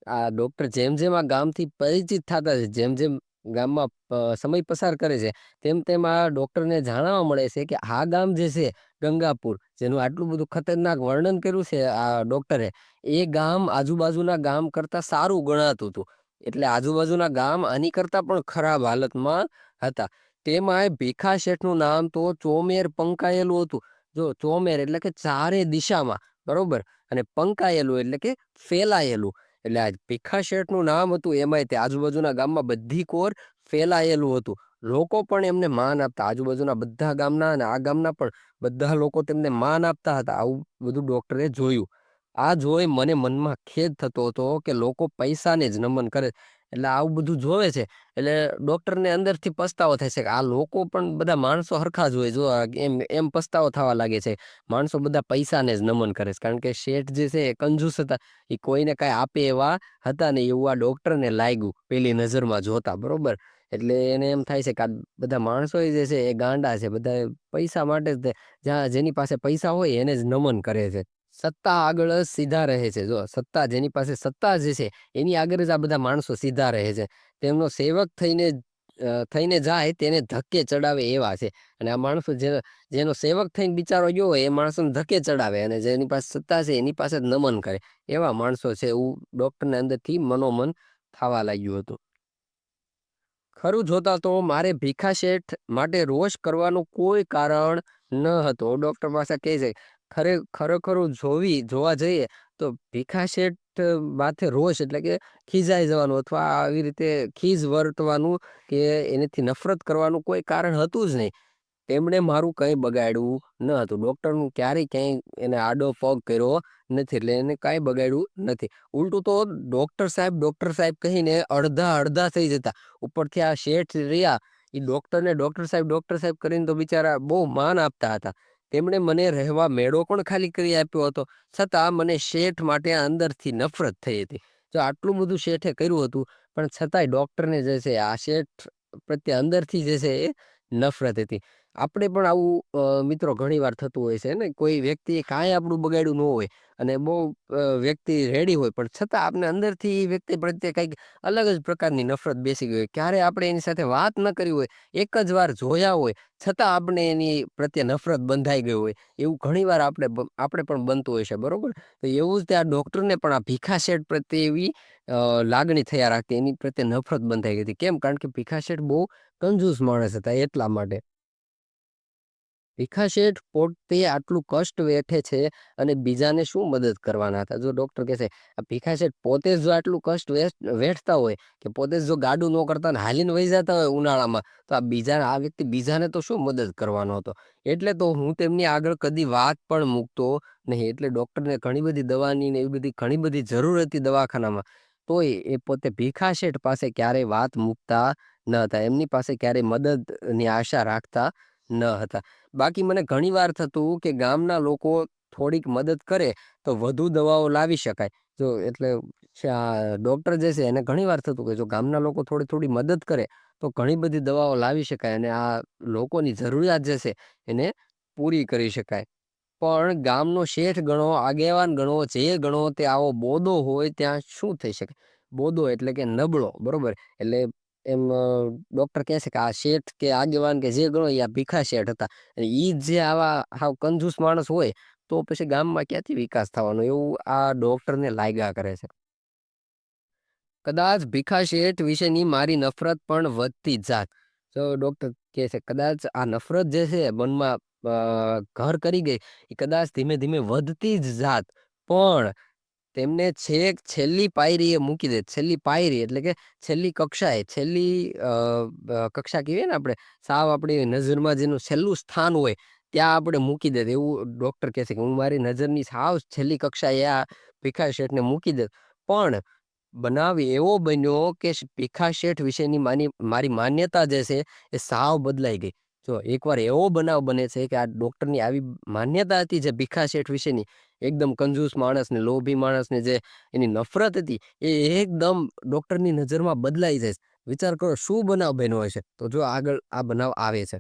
આ ડોક્ટર જેમ જેમ આ ગામથી પરિચિત થતા છે, જેમ જેમ ગામમાં સમય પસાર કરે છે, તેમ તેમ આ ડોક્ટરને જાણવા મળે છે કે આ ગામ જે છે ગંગાપુર, જેનું આટલું બધું ખતરનાક વર્ણન કર્યું છે આ ડોક્ટરે, એ ગામ આજુબાજુના ગામ કરતા સારું ગણાતું હતું. એટલે આજુબાજુના ગામ આની કરતા પણ ખરાબ હાલતમાં હતા. તેમાંય ભીખા શેઠનું નામ તો ચોમેર પંકાયેલું હતું. જો ચોમેર એટલે કે ચારે દિશામાં, બરોબર, અને પંકાયેલું એટલે કે ફેલાયેલું. એટલે આ ભીખા શેઠનું નામ હતું, એમાંય તે આજુબાજુના ગામમાં બધી કોર ફેલાયેલું હતું. લોકો પણ એમને માન આપતા, આજુબાજુના બધા ગામના અને આ ગામના પણ બધા લોકો તેમને માન આપતા હતા. આવું બધું ડોક્ટરે જોયું. આ જોઈ મને મનમાં ખેદ થતો હતો કે લોકો પૈસાને જ નમન કરે. એટલે આવું બધું જોવે છે એટલે ડોક્ટરને અંદરથી પસ્તાવો થાય છે કે આ લોકો પણ બધા માણસો હરખા જ હોય. જો એમ પસ્તાવો થવા લાગે છે. માણસો બધા પૈસાને જ નમન કરે છે, કારણ કે શેઠ જે છે એ કંજૂસ હતા, એ કોઈને કાંઈ આપે એવા હતા ને, એવું આ ડોક્ટરને લાગ્યું પેલી નજરમાં જોતા, બરોબર. એટલે એને એમ થાય છે કે આ બધા માણસો જે છે એ ગાંડા છે, બધા પૈસા માટે જ જ્યાં જેની પાસે પૈસા હોય એને જ નમન કરે છે. સત્તા આગળ જ સીધા રહે છે. જો સત્તા, જેની પાસે સત્તા જે છે એની આગળ જ આ બધા માણસો સીધા રહે છે. તેમનો સેવક થઈને જાય તેને ધક્કે ચડાવે એવા છે. અને આ માણસો જેનો સેવક થઈને બિચારો ગયો હોય એ માણસોને ધક્કે ચડાવે, અને જેની પાસે સત્તા છે એની પાસે જ નમન કરે, એવા માણસો છે. એવું ડોક્ટરને અંદરથી મનોમન થવા લાગ્યું હતું. ખરું જોતા તો મારે ભીખા શેઠ માટે રોષ કરવાનું કોઈ કારણ ન હતું. ડોક્ટર પાસે કહે છે ખરેખર જોવા જઈએ તો ભીખા શેઠ માથે રોષ એટલે કે ખીજાઈ જવાનું અથવા આવી રીતે ખીજ વર્તવાનું કે એનેથી નફરત કરવાનું કોઈ કારણ હતું જ નહીં. તેમણે મારું કંઈ બગાડ્યું ન હતું. ડૉક્ટરનું ક્યારેય ક્યાંય એને આડો પગ કર્યો નથી. એટલે એને કાંઈ બગાડ્યું નથી. ઉલટું તો ડૉક્ટર સાહેબ કહીને અડધા થઈ જતા. ઉપરથી આ શેઠ રહ્યા, એ ડૉક્ટર સાહેબ કરીને તો બિચારા બહુ માન આપતા હતા. તેમણે મને રહેવા મેળો પણ ખાલી કરી આપ્યો હતો. છતાં મને શેઠ માટે અંદરથી નફરત થઈ હતી. જો આટલું બધું શેઠે કર્યું હતું, પણ છતાંય ડૉક્ટરને જે છે આ શેઠ પ્રત્યે અંદરથી જે છે એ નફરત હતી. આપણે પણ આવું મિત્રો ઘણીવાર થતું હોય છે ને, કોઈ વ્યક્તિએ કાંઈ આપણું બગાડ્યું ન હોય અને બહુ વ્યક્તિ રેડી હોય, પણ છતાં આપણે અંદરથી એ વ્યક્તિ પ્રત્યે કંઈક અલગ જ પ્રકારની નફરત બેસી ગઈ હોય. ક્યારે આપણે એની સાથે વાત ન કરી હોય, એક જ વાર જોયા હોય, છતાં આપણે એની પ્રત્યે નફરત બંધાઈ ગઈ હોય. એવું ઘણીવાર આપણે પણ બનતું હોય છે, બરોબર? તો એવું જ તે આ ડૉક્ટરને પણ આ ભીખા શેઠ પ્રત્યે એવી લાગણી થયા રાખતી, એની પ્રત્યે નફરત બંધાઈ ગઈ હતી. કેમ? કારણ કે ભીખા શેઠ બહુ કંજૂસ માણસ હતા, એટલા માટે. ભીખા શેઠ પોતે આટલું કષ્ટ વેઠે છે અને બીજાને શું મદદ કરવાના હતા? જો ડૉક્ટર કહેશે, આ ભીખા શેઠ પોતે જ જો આટલું કષ્ટ વેઠતા હોય, કે પોતે જ જો ગાડું ન કરતા ને હાલીને વહી જતા હોય ઉનાળામાં, તો આ વ્યક્તિ બીજાને તો શું મદદ કરવાનો હતો? એટલે તો હું તેમની આગળ કદી વાત પણ મૂકતો નહીં. એટલે ડૉક્ટરને ઘણી બધી દવાની ને એવી બધી ઘણી બધી જરૂર હતી દવાખાનામાં. તોય એ પોતે ભીખા શેઠ પાસે ક્યારેય વાત મૂકતા ન હતા. એમની પાસે ક્યારેય મદદની આશા રાખતા ન હતા. બાકી મને ઘણીવાર થતું કે ગામના લોકો થોડીક મદદ કરે તો વધુ દવાઓ લાવી શકાય. જો એટલે ડૉક્ટર જે છે એને ઘણીવાર થતું કે જો ગામના લોકો થોડી મદદ કરે તો ઘણી બધી દવાઓ લાવી શકાય અને આ લોકોની જરૂરિયાત જે છે એને પૂરી કરી શકાય. પણ ગામનો શેઠ ગણો, આગેવાન ગણો, જે ગણો તે આવો બોદો હોય ત્યાં શું થઈ શકે? બોદો એટલે કે નબળો, બરોબર? એટલે એમ ડૉક્ટર કહે છે કે આ શેઠ કે આગેવાન કે જે ગણો એ આ ભીખા શેઠ હતા. અને ઈ જે આવા હાવ કંજૂસ માણસ હોય, તો પછી ગામમાં ક્યાંથી વિકાસ થવાનો? એવું આ ડૉક્ટરને લાગ્યા કરે છે. કદાચ ભીખા શેઠ વિશેની મારી નફરત પણ વધતી જાત. તો ડૉક્ટર કહે છે, કદાચ આ નફરત જે છે મનમાં ઘર કરી ગઈ, એ કદાચ ધીમે ધીમે વધતી જ જાત. પણ તેમને છેક છેલ્લી પાયરીએ મૂકી દે. છેલ્લી પાયરી એટલે કે છેલ્લી કક્ષાએ, છેલ્લી કક્ષા કહીએ ને આપણે, સાવ આપણી નજરમાં જેનું છેલ્લું સ્થાન હોય, ત્યાં આપણે મૂકી દે. એવું ડૉક્ટર કહે છે કે હું મારી નજરની સાવ છેલ્લી કક્ષાએ આ ભીખા શેઠને મૂકી દે. પણ બનાવ એવો બન્યો કે ભીખા શેઠ વિશેની મારી માન્યતા જે છે એ સાવ બદલાઈ ગઈ. જો એકવાર એવો બનાવ બને છે કે આ ડૉક્ટરની આવી માન્યતા હતી જે ભીખા શેઠ વિશેની, એકદમ કંજૂસ માણસ ને લોભી માણસને જે એની નફરત હતી, એ એકદમ ડૉક્ટરની નજરમાં બદલાઈ જાય. વિચાર કરો શું બનાવ બન્યો હશે? તો જો આગળ આ બનાવ આવે છે.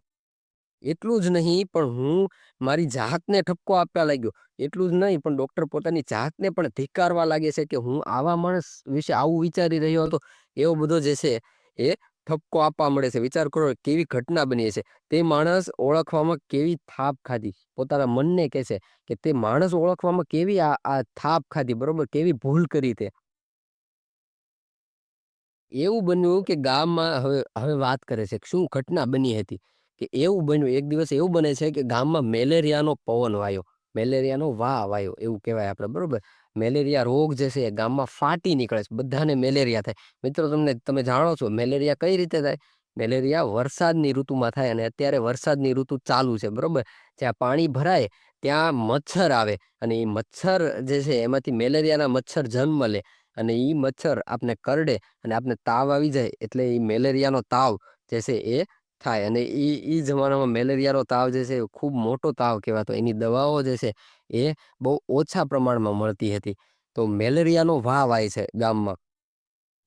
એટલું જ નહીં, પણ હું મારી જાતને ઠપકો આપવા લાગ્યો. એટલું જ નહીં, પણ ડૉક્ટર પોતાની જાતને પણ ધિક્કારવા લાગે છે કે હું આવા માણસ વિશે આવું વિચારી રહ્યો હતો. એવો બધો જે છે એ ઠપકો આપવા મળે છે. વિચાર કરો કેવી ઘટના બની છે. તે માણસ ઓળખવામાં કેવી થાપ ખાધી. પોતાના મનને કહે છે કે તે માણસ ઓળખવામાં કેવી આ થાપ ખાધી, બરોબર? કેવી ભૂલ કરી તે. એવું બન્યું કે ગામમાં હવે વાત કરે છે કે શું ઘટના બની હતી. કે એવું બન્યું, એક દિવસ એવું બને છે કે ગામમાં મેલેરિયાનો પવન વાયો. મેલેરિયાનો વાયો એવું કહેવાય આપણે, બરોબર? મેલેરિયા રોગ જે છે એ ગામમાં ફાટી નીકળે છે. બધાને મેલેરિયા થાય. મિત્રો તમે જાણો છો મેલેરિયા કઈ રીતે થાય? મેલેરિયા વરસાદની ઋતુમાં થાય અને અત્યારે વરસાદની ઋતુ ચાલુ છે, બરોબર? જ્યાં પાણી ભરાય ત્યાં મચ્છર આવે અને એ મચ્છર જે છે એમાંથી મેલેરિયાના મચ્છર જન્મ લે અને એ મચ્છર આપને કરડે અને આપને તાવ આવી જાય, એટલે એ મેલેરિયાનો તાવ જે છે એ થાય. અને ઈ જમાનામાં મેલેરિયાનો તાવ જે છે ખૂબ મોટો તાવ કહેવાતો. એની દવાઓ જે છે એ બહુ ઓછા પ્રમાણમાં મળતી હતી. તો મેલેરિયાનો વાય છે ગામમાં.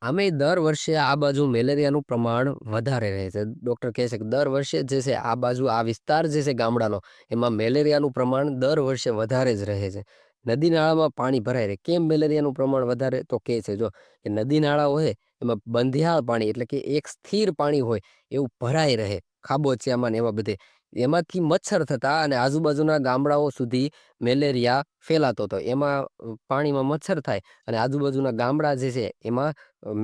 આમે દર વર્ષે આ બાજુ મેલેરિયાનું પ્રમાણ વધારે રહે છે. ડૉક્ટર કહે છે કે દર વર્ષે જે છે આ બાજુ આ વિસ્તાર જે છે ગામડાનો, એમાં મેલેરિયાનું પ્રમાણ દર વર્ષે વધારે જ રહે છે. નદી નાળામાં પાણી ભરાય રહે. કેમ મેલેરિયાનું પ્રમાણ વધારે? તો કહે છે જો કે નદી નાળા હોય એમાં બંધિયાળ પાણી એટલે કે એક સ્થિર પાણી હોય એવું ભરાઈ રહે. ખાબોચિયામાં ને એવા બધે. એમાંથી મચ્છર થતા અને આજુબાજુના ગામડાઓ સુધી મેલેરિયા ફેલાતો હતો. એમાં પાણીમાં મચ્છર થાય અને આજુબાજુના ગામડા જે છે એમાં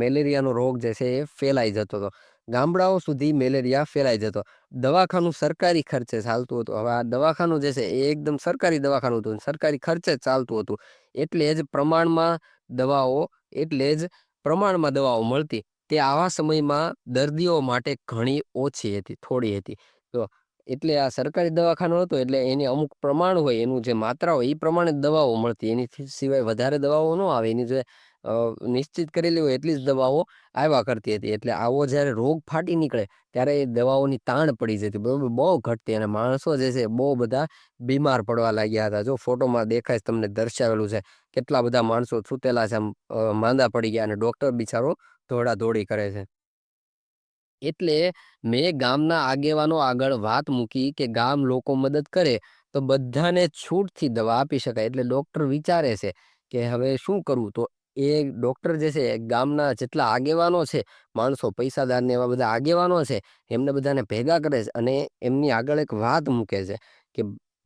મેલેરિયાનો રોગ જે છે એ ફેલાઈ જતો હતો. ગામડાઓ સુધી મેલેરિયા ફેલાઈ જતો. દવાખાનું સરકારી ખર્ચે ચાલતું હતું. હવે આ દવાખાનું જે છે એ એકદમ સરકારી દવાખાનું હતું. સરકારી ખર્ચે જ ચાલતું હતું. એટલે જ પ્રમાણમાં દવાઓ મળતી. તે આવા સમયમાં દર્દીઓ માટે ઘણી ઓછી હતી, થોડી હતી. તો એટલે આ સરકારી દવાખાનું હતું એટલે એની અમુક પ્રમાણ હોય, એનું જે માત્રા હોય એ પ્રમાણે જ દવાઓ મળતી. એની સિવાય વધારે દવાઓ ન આવે. એની જે નિશ્ચિત કરેલી હોય એટલી જ દવાઓ આવ્યા કરતી હતી. એટલે આવો જ્યારે રોગ ફાટી નીકળે ત્યારે એ દવાઓની તાણ પડી જતી, બરોબર, બહુ ઘટતી. અને માણસો જે છે બહુ બધા બીમાર પડવા લાગ્યા હતા. જો ફોટોમાં દેખાય તમને દર્શાવેલું છે, કેટલા બધા માણસો છૂટેલા છે, આમ માંદા પડી ગયા અને ડોક્ટર બિચારો દોડા-દોડી કરે છે. એટલે મેં ગામના આગેવાનો આગળ વાત મૂકી કે ગામ લોકો મદદ કરે તો બધાને છૂટથી દવા આપી શકાય. એટલે ડોક્ટર વિચારે છે કે હવે શું કરવું? તો એ ડોક્ટર જે છે ગામના જેટલા આગેવાનો છે, માણસો પૈસાદાર ને એવા બધા આગેવાનો છે, એમને બધાને ભેગા કરે છે અને એમની આગળ એક વાત મૂકે છે કે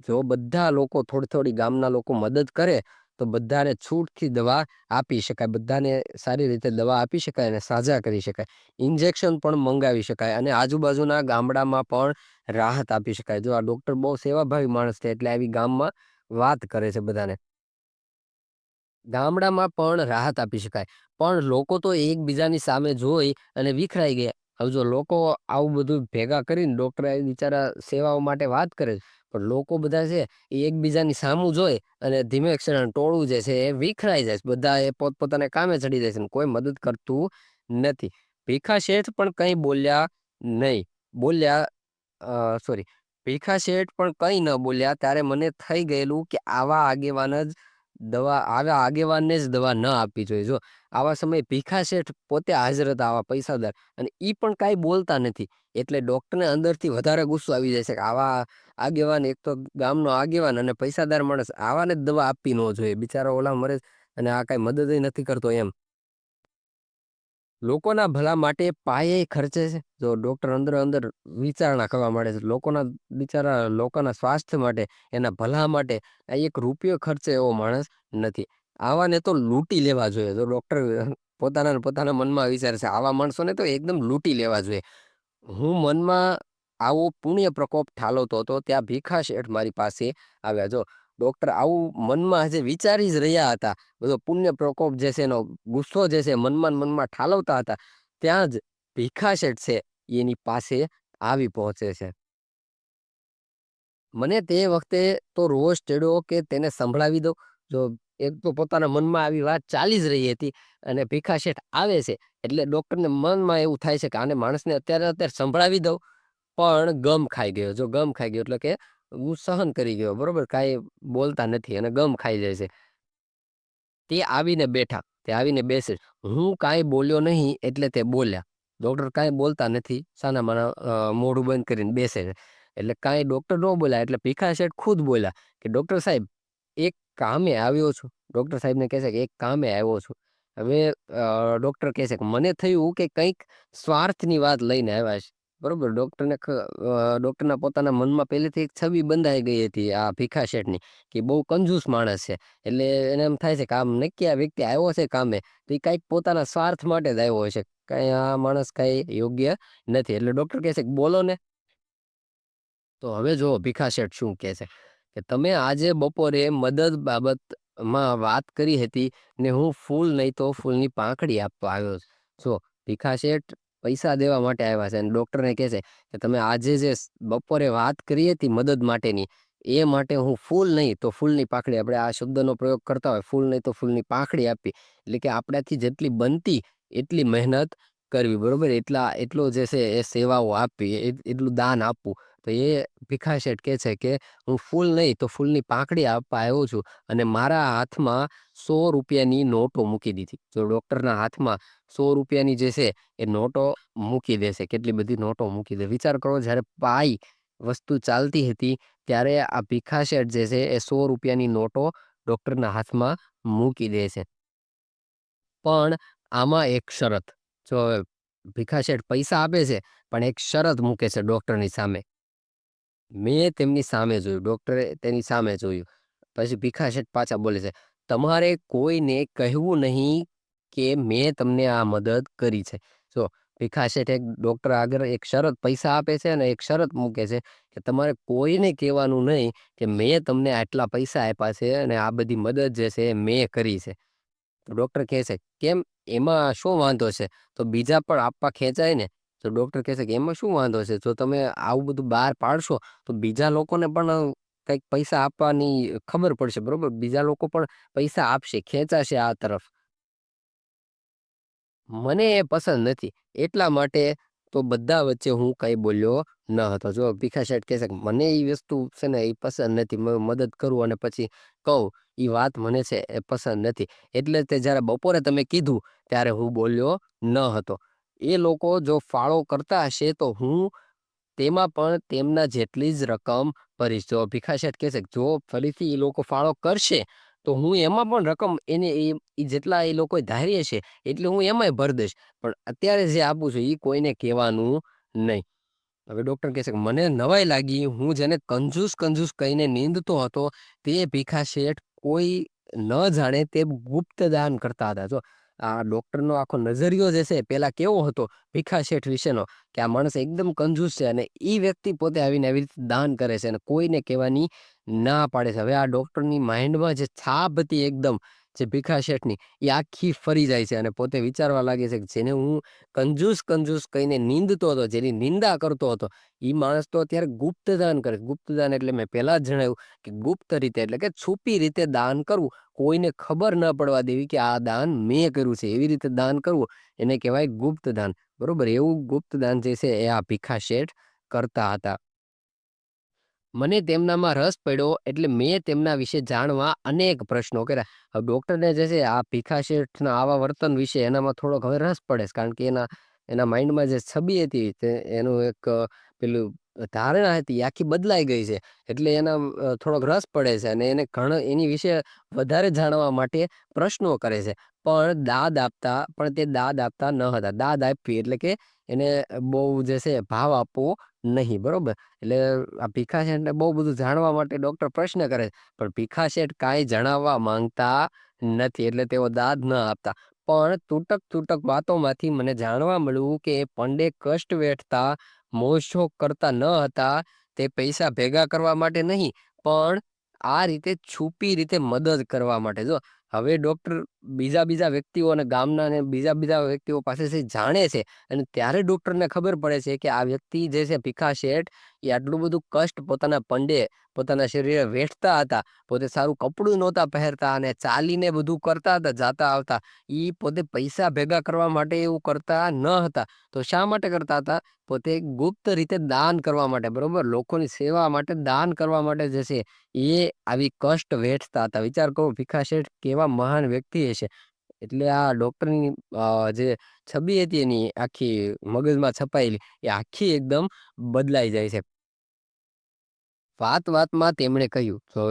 જો બધા લોકો થોડી ગામના લોકો મદદ કરે તો બધાને છૂટથી દવા આપી શકાય, બધાને સારી રીતે દવા આપી શકાય અને સાજા કરી શકાય. ઇન્જેક્શન પણ મંગાવી શકાય અને આજુબાજુના ગામડામાં પણ રાહત આપી શકાય. જો આ ડોક્ટર બહુ સેવાભાવી માણસ છે એટલે આવી ગામમાં વાત કરે છે બધાને. ગામડામાં પણ રાહત આપી શકાય. પણ લોકો તો એકબીજાની સામે જોઈ અને વિખરાઈ ગયા. હવે જો લોકો આવું બધું ભેગા કરીને ડોક્ટર બિચારા સેવાઓ માટે વાત કરે છે, પણ લોકો બધા છે એ એકબીજાની સામું જોઈ અને ધીમે ક્ષણ ટોળું જે છે એ વિખરાઈ જાય છે. બધા એ પોતપોતાને કામે ચડી જાય છે, કોઈ મદદ કરતું નથી. ભીખા શેઠ પણ કંઈ બોલ્યા નહીં. બોલ્યા સોરી ભીખા શેઠ પણ કંઈ ન બોલ્યા. ત્યારે મને થઈ ગયેલું કે આવા આગેવાનને જ દવા ન આપવી જોઈએ. જો આવા સમયે ભીખા શેઠ પોતે હાજર હતા, આવા પૈસાદાર, અને ઈ પણ કાંઈ બોલતા નથી. એટલે ડોક્ટરને અંદરથી વધારે ગુસ્સો આવી જાય છે કે આવા આગેવાન, એક તો ગામનો આગેવાન અને પૈસાદાર માણસ, આવાને જ દવા આપવી ન જોઈએ. બિચારો ઓલા મરે અને આ કાંઈ મદદ નથી કરતો એમ. લોકોના ભલા માટે પાયે ખર્ચે છે. જો ડોક્ટર અંદર વિચારણા કરવા માંડે છે, લોકોના બિચારા લોકોના સ્વાસ્થ્ય માટે, એના ભલા માટે આ એક રૂપિયો ખર્ચે એવો માણસ નથી. આવાને તો લૂંટી લેવા જોઈએ. જો ડોક્ટર પોતાના મનમાં વિચારે છે આવા માણસોને તો એકદમ લૂંટી લેવા જોઈએ. હું મનમાં આવો પુણ્ય પ્રકોપ ઠાલવતો હતો ત્યાં ભીખા શેઠ મારી પાસે આવ્યા. જો ડોક્ટર આવું મનમાં હજી વિચારી જ રહ્યા હતા, બધો પુણ્ય પ્રકોપ જે છે એનો ગુસ્સો જે છે મનમાં ઠાલવતા હતા, ત્યાં જ ભીખા શેઠ છે એની પાસે આવી પહોંચે છે. મને તે વખતે તો રોષ ચડ્યો કે તેને સંભળાવી દો. જો એક તો પોતાના મનમાં આવી વાત ચાલી જ રહી હતી અને ભીખા શેઠ આવે છે એટલે ડોક્ટરને મનમાં એવું થાય છે કે આને માણસને અત્યારે સંભળાવી દઉં. પણ ગમ ખાઈ ગયો. જો ગમ ખાઈ ગયો એટલે કે હું સહન કરી ગયો, બરોબર, કાંઈ બોલતા નથી અને ગમ ખાઈ જાય છે. તે આવીને બેઠા, તે આવીને બેસે. હું કાંઈ બોલ્યો નહીં એટલે તે બોલ્યા. ડોક્ટર કાંઈ બોલતા નથી, સાનામાના મોઢું બંધ કરીને બેસે છે. એટલે કાંઈ ડોક્ટર ન બોલ્યા એટલે ભીખા શેઠ ખુદ બોલ્યા કે ડોક્ટર સાહેબ એક કામે આવ્યો છું. ડોક્ટર સાહેબને કહે છે કે એક કામે આવ્યો છું. હવે ડોક્ટર કહે છે કે મને થયું કે કંઈક સ્વાર્થની વાત લઈને આવ્યા છે. બરોબર, ડોક્ટરના પોતાના મનમાં પહેલેથી એક છબી બંધાઈ ગઈ હતી આ ભીખા શેઠની, કે બહુ કંજૂસ માણસ છે. એટલે એને એમ થાય છે કે આમ નક્કી આ વ્યક્તિ આવ્યો છે કામે તો એ કાંઈક પોતાના સ્વાર્થ માટે જ આવ્યો હશે, કાંઈ આ માણસ કાંઈ યોગ્ય નથી. એટલે ડોક્ટર કહે છે કે બોલો ને. તો હવે જો ભીખા શેઠ શું કહે છે કે તમે આજે બપોરે મદદ બાબતમાં વાત કરી હતી ને હું ફૂલ નહીં તો ફૂલની પાંખડી આપવા આવ્યો છું. જો ભીખા શેઠ પૈસા દેવા માટે આવ્યા છે અને ડોક્ટરને કહે છે કે તમે આજે જે બપોરે વાત કરી હતી મદદ માટેની, એ માટે હું ફૂલ નહીં તો ફૂલની પાંખડી, આપણે આ શબ્દનો પ્રયોગ કરતા હોય, ફૂલ નહીં તો ફૂલની પાંખડી આપી, એટલે કે આપણાથી જેટલી બનતી એટલી મહેનત કરવી, બરોબર, એટલો જે છે એ સેવાઓ આપવી, એટલું દાન આપવું. તો એ ભીખા શેઠ કહે છે કે હું ફૂલ નહીં તો ફૂલની પાંખડી આપવા આવ્યો છું અને મારા હાથમાં 100 રૂપિયાની નોટો મૂકી દીધી. જો ડોક્ટરના હાથમાં 100 રૂપિયાની જે છે એ નોટો મૂકી દેશે, કેટલી બધી નોટો મૂકી દે. વિચાર કરો, જ્યારે પાઈ વસ્તુ ચાલતી હતી ત્યારે આ ભીખા શેઠ જે છે એ 100 રૂપિયાની નોટો ડોક્ટરના હાથમાં મૂકી દે છે. પણ આમાં એક શરત. જો ભીખા શેઠ પૈસા આપે છે પણ એક શરત મૂકે છે ડોક્ટરની સામે. મેં તેમની સામે જોયું, ડોક્ટરે તેની સામે જોયું. પછી ભીખા શેઠ પાછા બોલે છે, તમારે કોઈને કહેવું નહીં કે મેં તમને આ મદદ કરી છે. જો ભીખા શેઠ એક ડોક્ટર આગળ એક શરત, પૈસા આપે છે અને એક શરત મૂકે છે કે તમારે કોઈને કહેવાનું નહીં કે મેં તમને આટલા પૈસા આપ્યા છે અને આ બધી મદદ જે છે એ મેં કરી છે. તો ડોક્ટર કહે છે કેમ, એમાં શું વાંધો છે? તો બીજા પણ આપવા ખેંચાય ને. તો ડોક્ટર કહે છે કે એમાં શું વાંધો છે? જો તમે આવું બધું બહાર પાડશો તો બીજા લોકોને પણ કંઈક પૈસા આપવાની ખબર પડશે, બરોબર? બીજા લોકો પણ પૈસા આપશે, ખેંચાશે આ તરફ. મને એ પસંદ નથી. એટલા માટે તો બધા વચ્ચે હું કઈ બોલ્યો ન હતો. જો ભીખા શેઠ કહે છે કે મને એ વસ્તુ છે ને એ પસંદ નથી. મદદ કરું અને પછી કહું એ વાત મને છે એ પસંદ નથી. એટલે તે જયારે બપોરે તમે કીધું ત્યારે હું બોલ્યો ન હતો. એ લોકો જો ફાળો કરતા હશે તો હું તેમાં પણ તેમના જેટલી જ રકમ ભરીશ. જો ભીખા શેઠ કહે છે કે જો ફરીથી એ લોકો ફાળો કરશે તો હું એમાં પણ રકમ એને એ જેટલા એ લોકોએ ધારી હશે એટલે હું એમાંય ભરી દઈશ. પણ અત્યારે જે આપું છું એ કોઈને કહેવાનું નહીં. હવે ડોક્ટર કહે છે કે મને નવાઈ લાગી. હું જેને કંજૂસ કંજૂસ કહીને નીંદતો હતો તે ભીખા શેઠ કોઈ ન જાણે તે ગુપ્ત દાન કરતા હતા. જો આ ડોક્ટરનો આખો નજરિયો જે છે પેલા કેવો હતો ભીખા શેઠ વિશેનો, કે આ માણસ એકદમ કંજૂસ છે અને ઈ વ્યક્તિ પોતે આવીને આવી રીતે દાન કરે છે અને કોઈને કહેવાની ના પાડે છે. હવે આ ડોક્ટરની માઇન્ડમાં જે છાપ હતી એકદમ જે ભીખા શેઠની એ આખી ફરી જાય છે અને પોતે વિચારવા લાગે છે કે જેને હું કંજૂસ કંજૂસ કહીને નીંદતો હતો, જેની નિંદા કરતો હતો, એ માણસ તો અત્યારે ગુપ્તદાન કરે. ગુપ્તદાન એટલે મેં પહેલા જ જણાવ્યું કે ગુપ્ત રીતે એટલે કે છુપી રીતે દાન કરવું, કોઈને ખબર ન પડવા દેવી કે આ દાન મેં કર્યું છે, એવી રીતે દાન કરવું એને કહેવાય ગુપ્તદાન. બરોબર, એવું ગુપ્તદાન જે છે એ આ ભીખા શેઠ કરતા હતા. મને તેમનામાં રસ પડ્યો એટલે મેં તેમના વિશે જાણવા અનેક પ્રશ્નો કર્યા. હવે ડોક્ટરને જે છે આ ભીખા શેઠના આવા વર્તન વિશે એનામાં થોડોક હવે રસ પડે છે. કારણ કે એના માઇન્ડમાં જે છબી હતી તે એનું એક પેલું ધારણા હતી એ આખી બદલાઈ ગઈ છે. એટલે એના થોડોક રસ પડે છે અને એને ઘણા એની વિશે વધારે જાણવા માટે પ્રશ્નો કરે છે. પણ તે દાદ આપતા ન હતા. દાદ આપવી એટલે કે એને બહુ જે છે ભાવ આપવો નહીં. બરોબર, એટલે આ ભીખા શેઠને બહુ બધું જાણવા માટે ડોક્ટર પ્રશ્ન કરે છે. પણ ભીખા શેઠ કાંઈ જણાવવા માંગતા નથી એટલે તેઓ દાદ ન આપતા. પણ તૂટક વાતોમાંથી મને જાણવા મળ્યું કે એ પંડે કષ્ટ વેઠતા મોજશોખ કરતા ન હતા. તે પૈસા ભેગા કરવા માટે નહીં પણ આ રીતે છુપી રીતે મદદ કરવા માટે. જો હવે ડોક્ટર બીજા વ્યક્તિઓ અને ગામના અને બીજા વ્યક્તિઓ પાસેથી જાણે છે અને ત્યારે ડોક્ટરને ખબર પડે છે કે આ વ્યક્તિ જે છે ભીખા શેઠ એ આટલું બધું કષ્ટ પોતાના પંડે પોતાના શરીરે વેઠતા હતા. પોતે સારું કપડું નહોતા પહેરતા અને ચાલીને બધું કરતા હતા, જાતા આવતા. ઈ પોતે પૈસા ભેગા કરવા માટે એવું કરતા ન હતા. તો શા માટે કરતા હતા? પોતે ગુપ્ત રીતે દાન કરવા માટે. બરોબર, લોકોની સેવા માટે દાન કરવા માટે જે છે એ આવી કષ્ટ વેઠતા હતા. વિચાર કરો ભીખા શેઠ કેવા મહાન વ્યક્તિ હશે. એટલે આ ડોક્ટરની જે છબી હતી એની આખી મગજમાં છપાયેલી એ આખી એકદમ બદલાઈ જાય છે. વાતમાં તેમણે કહ્યું, તો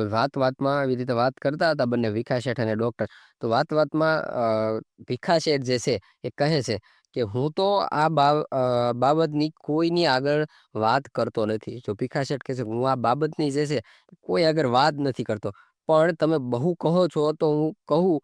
વાતમાં આવી રીતે વાત કરતા હતા બંને ભીખા શેઠ અને ડોક્ટર. તો વાતમાં ભીખા શેઠ જે છે એ કહે છે કે હું તો આ બાબતની કોઈની આગળ વાત કરતો નથી. જો ભીખા શેઠ કહે છે હું આ બાબતની જે છે કોઈ આગળ વાત નથી કરતો. પણ તમે બહુ કહો છો તો હું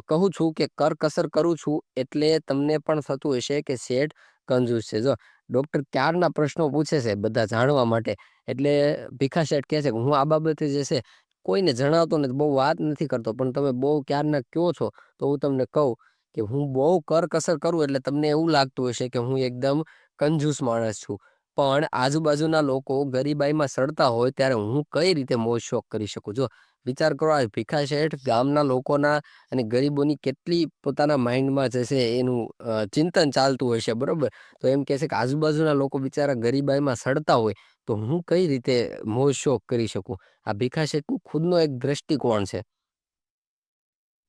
કહું છું કે કરકસર કરું છું એટલે તમને પણ થતું હશે કે શેઠ કંજૂસ છે. જો ડોક્ટર ક્યારના પ્રશ્નો પૂછે છે બધા જાણવા માટે. એટલે ભીખા શેઠ કહે છે કે હું આ બાબતે જે છે કોઈને જણાવતો નથી, બહુ વાત નથી કરતો. પણ તમે બહુ ક્યારના કહો છો તો હું તમને કહું કે હું બહુ કરકસર કરું એટલે તમને એવું લાગતું હશે કે હું એકદમ કંજૂસ માણસ છું. પણ આજુબાજુના લોકો ગરીબાઈમાં સડતા હોય ત્યારે હું કઈ રીતે મોજ શોખ કરી શકું? જો વિચાર કરો, આ ભીખા શેઠ ગામના લોકોના અને ગરીબોની કેટલી પોતાના માઇન્ડમાં જે છે એનું ચિંતન ચાલતું હોય છે. બરોબર, તો એમ કહે છે કે આજુબાજુના લોકો બિચારા ગરીબાઈમાં સડતા હોય તો હું કઈ રીતે મોજ શોખ કરી શકું? આ ભીખા શેઠનું ખુદનો એક દ્રષ્ટિકોણ છે.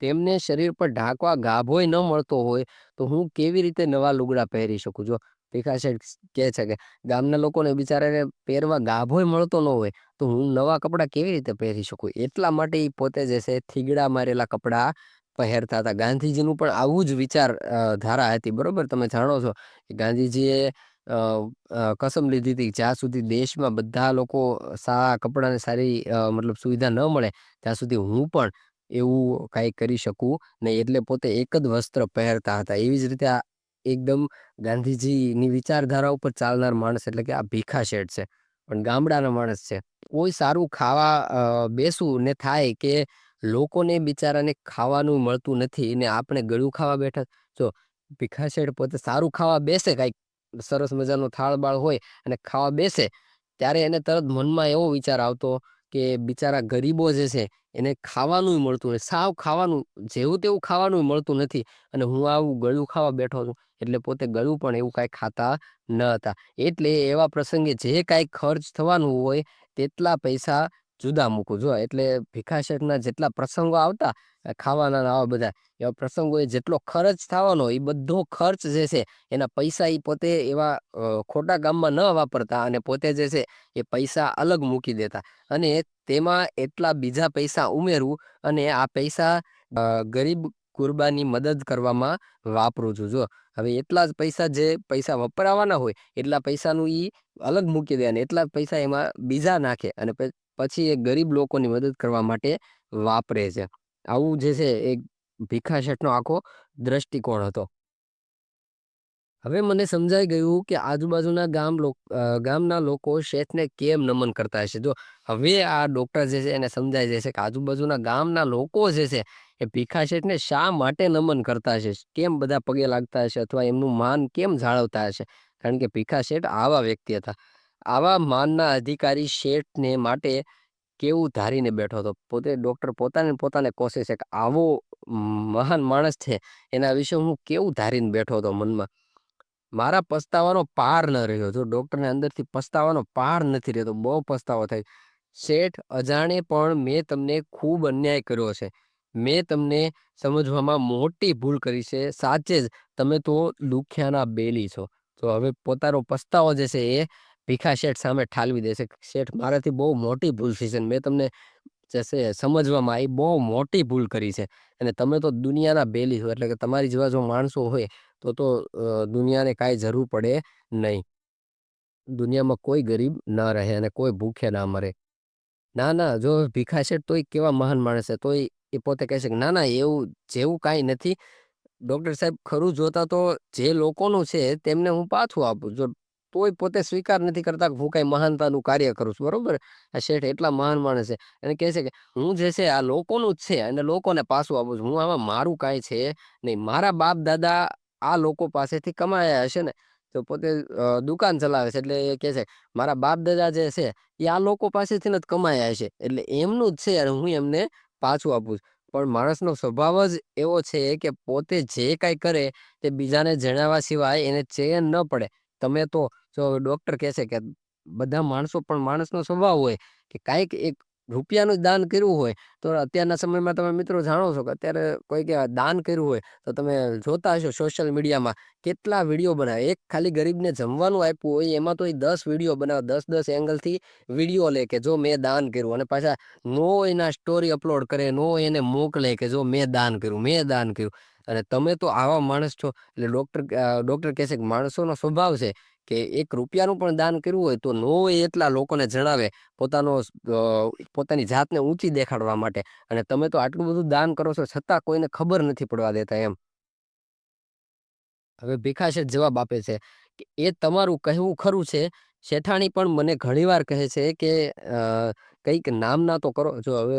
તેમને શરીર પર ઢાંકવા ગાભોય ન મળતો હોય તો હું કેવી રીતે નવા લુગડા પહેરી શકું? જો ભીખા શેઠ કહે છે કે ગામના લોકોને બિચારાને પહેરવા ગાભોય મળતો ન હોય તો હું નવા કપડાં કેવી રીતે પહેરી શકું? એટલા માટે એ પોતે જે છે થીગડા મારેલા કપડાં પહેરતા હતા. ગાંધીજીનું પણ આવું જ વિચાર ધારા હતી. બરોબર, તમે જાણો છો કે ગાંધીજીએ કસમ લીધી હતી જ્યાં સુધી દેશમાં બધા લોકો સારા કપડાને સારી મતલબ સુવિધા ન મળે ત્યાં સુધી હું પણ એવું કાંઈ કરી શકું નહીં. એટલે પોતે એક જ વસ્ત્ર પહેરતા હતા. એવી જ રીતે આ એકદમ ગાંધીજીની વિચારધારા ઉપર ચાલનાર માણસ એટલે કે આ ભીખા શેઠ છે. પણ ગામડાના માણસ છે. કોઈ સારું ખાવા બેસવું ને થાય કે લોકોને બિચારાને ખાવાનું મળતું નથી ને આપણે ગળું ખાવા બેઠા. જો ભીખા શેઠ પોતે સારું ખાવા બેસે કાંઈક સરસ મજાનો થાળ-બાળ હોય અને ખાવા બેસે, ત્યારે એને તરત મનમાં એવો વિચાર આવતો કે બિચારા ગરીબો જે છે, એને ખાવાનુંય મળતું નથી. સાવ ખાવાનું જેવું તેવું ખાવાનુંય મળતું નથી અને હું આવું ગળ્યું ખાવા બેઠો છું. એટલે પોતે ગળ્યું પણ એવું કાંઈ ખાતા ન હતા. એટલે એવા પ્રસંગે જે કાંઈ ખર્ચ થવાનું હોય, તેટલા પૈસા જુદા મૂકું. જો એટલે ભીખા શેઠના જેટલા પ્રસંગો આવતા, ખાવાના ને આવા બધા, એવા પ્રસંગોએ જેટલો ખર્ચ થવાનો, એ બધો ખર્ચ જે છે, એના પૈસા ઈ પોતે એવા ખોટા કામમાં ન વાપરતા અને પોતે જે છે, એ પૈસા અલગ મૂકી દેતા અને તેમાં એટલા બીજા પૈસા ઉમેરવું અને આ પૈસા ગરીબ ગુરબાની મદદ કરવામાં વાપરું છું. જો હવે એટલા જ પૈસા જે પૈસા વપરાવાના હોય, એટલા પૈસાનું ઈ અલગ મૂકી દે અને એટલા જ પૈસા એમાં બીજા નાખે અને પછી એ ગરીબ લોકોની મદદ કરવા માટે વાપરે છે. આવું જે છે, એક ભીખા શેઠનો આખો દ્રષ્ટિકોણ હતો. હવે મને સમજાઈ ગયું કે આજુબાજુના ગામના લોકો શેઠને કેમ નમન કરતા હશે. જો હવે આ ડોક્ટર જે છે, એને સમજાઈ જશે કે આજુબાજુના ગામના લોકો જે છે, એ ભીખા શેઠને શા માટે નમન કરતા હશે? કેમ બધા પગે લાગતા હશે અથવા એમનું માન કેમ જાળવતા હશે? કારણ કે ભીખા શેઠ આવા વ્યક્તિ હતા. આવા માનના અધિકારી શેઠને માટે કેવું ધારીને બેઠો હતો. પોતે ડોક્ટર પોતાને કોસે છે કે આવો મહાન માણસ છે, એના વિશે હું કેવું ધારીને બેઠો હતો મનમાં. મારા પસ્તાવાનો પાર ન રહ્યો. જો ડોક્ટરને અંદરથી પસ્તાવાનો પાર નથી રહેતો. બહુ પસ્તાવો થાય. શેઠ, અજાણે પણ મેં તમને ખૂબ અન્યાય કર્યો છે. મેં તમને સમજવામાં મોટી ભૂલ કરી છે. સાચે જ તમે તો દુખ્યાના બેલી છો. તો હવે પોતાનો પસ્તાવો જે છે, એ ભીખા શેઠ સામે ઠાલવી દેશે. શેઠ, મારાથી બહુ મોટી ભૂલ થઈ છે. મેં તમને જે છે સમજવામાં આવી બહુ મોટી ભૂલ કરી છે અને તમે તો દુનિયાના બેલી છો. એટલે કે તમારી જેવા જો માણસો હોય તો દુનિયાને કાંઈ જરૂર પડે નહીં. દુનિયામાં કોઈ ગરીબ ના રહે અને કોઈ ભૂખે ના મરે. ના, ના, જો ભીખા શેઠ તોય કેવા મહાન માણસ છે, તોય એ પોતે કહે છે કે ના, ના, એવું જેવું કાંઈ નથી. ડોક્ટર સાહેબ, ખરું જોતા તો જે લોકોનું છે, તેમને હું પાછું આપું. જો તોય પોતે સ્વીકાર નથી કરતા કે હું કાંઈ મહાનતાનું કાર્ય કરું છું, બરોબર? આ શેઠ એટલા મહાન માણસ છે અને કહે છે કે હું જે છે, આ લોકોનું જ છે અને લોકોને પાછું આપું છું. હું આમાં મારું કાંઈ છે નહીં. મારા બાપ દાદા આ લોકો પાસેથી કમાયા હશે ને, તો પોતે દુકાન ચલાવે છે. એટલે એ કહે છે મારા બાપ દાદા જે છે, એ આ લોકો પાસેથી જ કમાયા હશે. એટલે એમનું જ છે અને હું એમને પાછું આપું છું. પણ માણસનો સ્વભાવ જ એવો છે કે પોતે જે કાંઈ કરે તે બીજાને જણાવવા સિવાય એને ચેન ન પડે. તમે તો જો ડોક્ટર કહે છે કે બધા માણસો પણ માણસનો સ્વભાવ હોય કે કાંઈક એક રૂપિયાનું જ દાન કર્યું હોય, તો અત્યારના સમયમાં તમે મિત્રો જાણો છો કે અત્યારે કોઈક દાન કર્યું હોય, તો તમે જોતા હશો સોશિયલ મીડિયામાં કેટલા વિડીયો બનાવે. એક ખાલી ગરીબને જમવાનું આપ્યું હોય, એમાં તો એ 10 વિડીયો બનાવે, 10 એંગલથી વિડીયો લે કે જો મેં દાન કર્યું અને પાછા નો એના સ્ટોરી અપલોડ કરે, નો એને મોકલે કે જો મેં દાન કર્યું, મેં દાન કર્યું. અને તમે તો આવા માણસ છો. એટલે ડોક્ટર કહે છે કે માણસોનો સ્વભાવ છે કે એક રૂપિયાનું પણ દાન કર્યું હોય, તો નો એટલા લોકોને જણાવે પોતાની જાતને ઊંચી દેખાડવા માટે. અને તમે તો આટલું બધું દાન કરો છો, છતાં કોઈને ખબર નથી પડવા દેતા એમ. હવે ભીખા શેઠ જવાબ આપે છે કે એ તમારું કહેવું ખરું છે. શેઠાણી પણ મને ઘણીવાર કહે છે કે કંઈક નામના તો કરો. જો હવે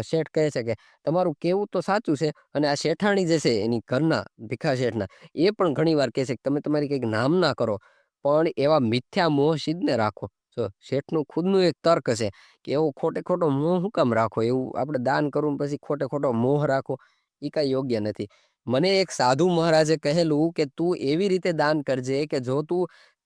શેઠ કહે છે કે તમારું કેવું તો સાચું છે અને આ શેઠાણી જે છે એની ઘરના ભીખા શેઠના, એ પણ ઘણીવાર કહે છે કે તમે તમારી કંઈક નામના કરો, પણ એવા મિથ્યા મોહ સિદ્ધને રાખો. જો શેઠનું ખુદનું એક તર્ક છે કે એવો ખોટે ખોટો મોહ હું કામ રાખો? એવું આપણે દાન કરવું પછી ખોટે ખોટો મોહ રાખો, એ કાંઈ યોગ્ય નથી. મને એક સાધુ મહારાજે કહેલું કે તું એવી રીતે દાન કરજે કે જો તું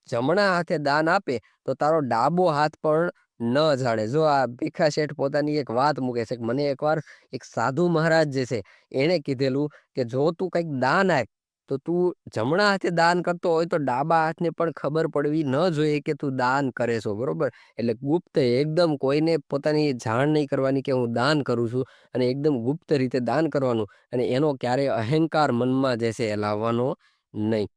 જમણા હાથે દાન આપે તો તારો ડાબો હાથ પણ ન જાણે. જો આ ભીખા શેઠ પોતાની એક વાત મૂકે છે કે મને એકવાર એક સાધુ મહારાજ જે છે, એણે કીધેલું કે જો તું કંઈક દાન આપ, તો તું જમણા હાથે દાન કરતો હોય તો ડાબા હાથને પણ ખબર પડવી ન જોઈએ કે તું દાન કરે છો, બરોબર? એટલે ગુપ્ત એકદમ કોઈને પોતાની જાણ નહીં કરવાની કે હું દાન કરું છું અને એકદમ ગુપ્ત રીતે દાન કરવાનું અને એનો ક્યારેય અહંકાર મનમાં જે છે એ લાવવાનો નહીં.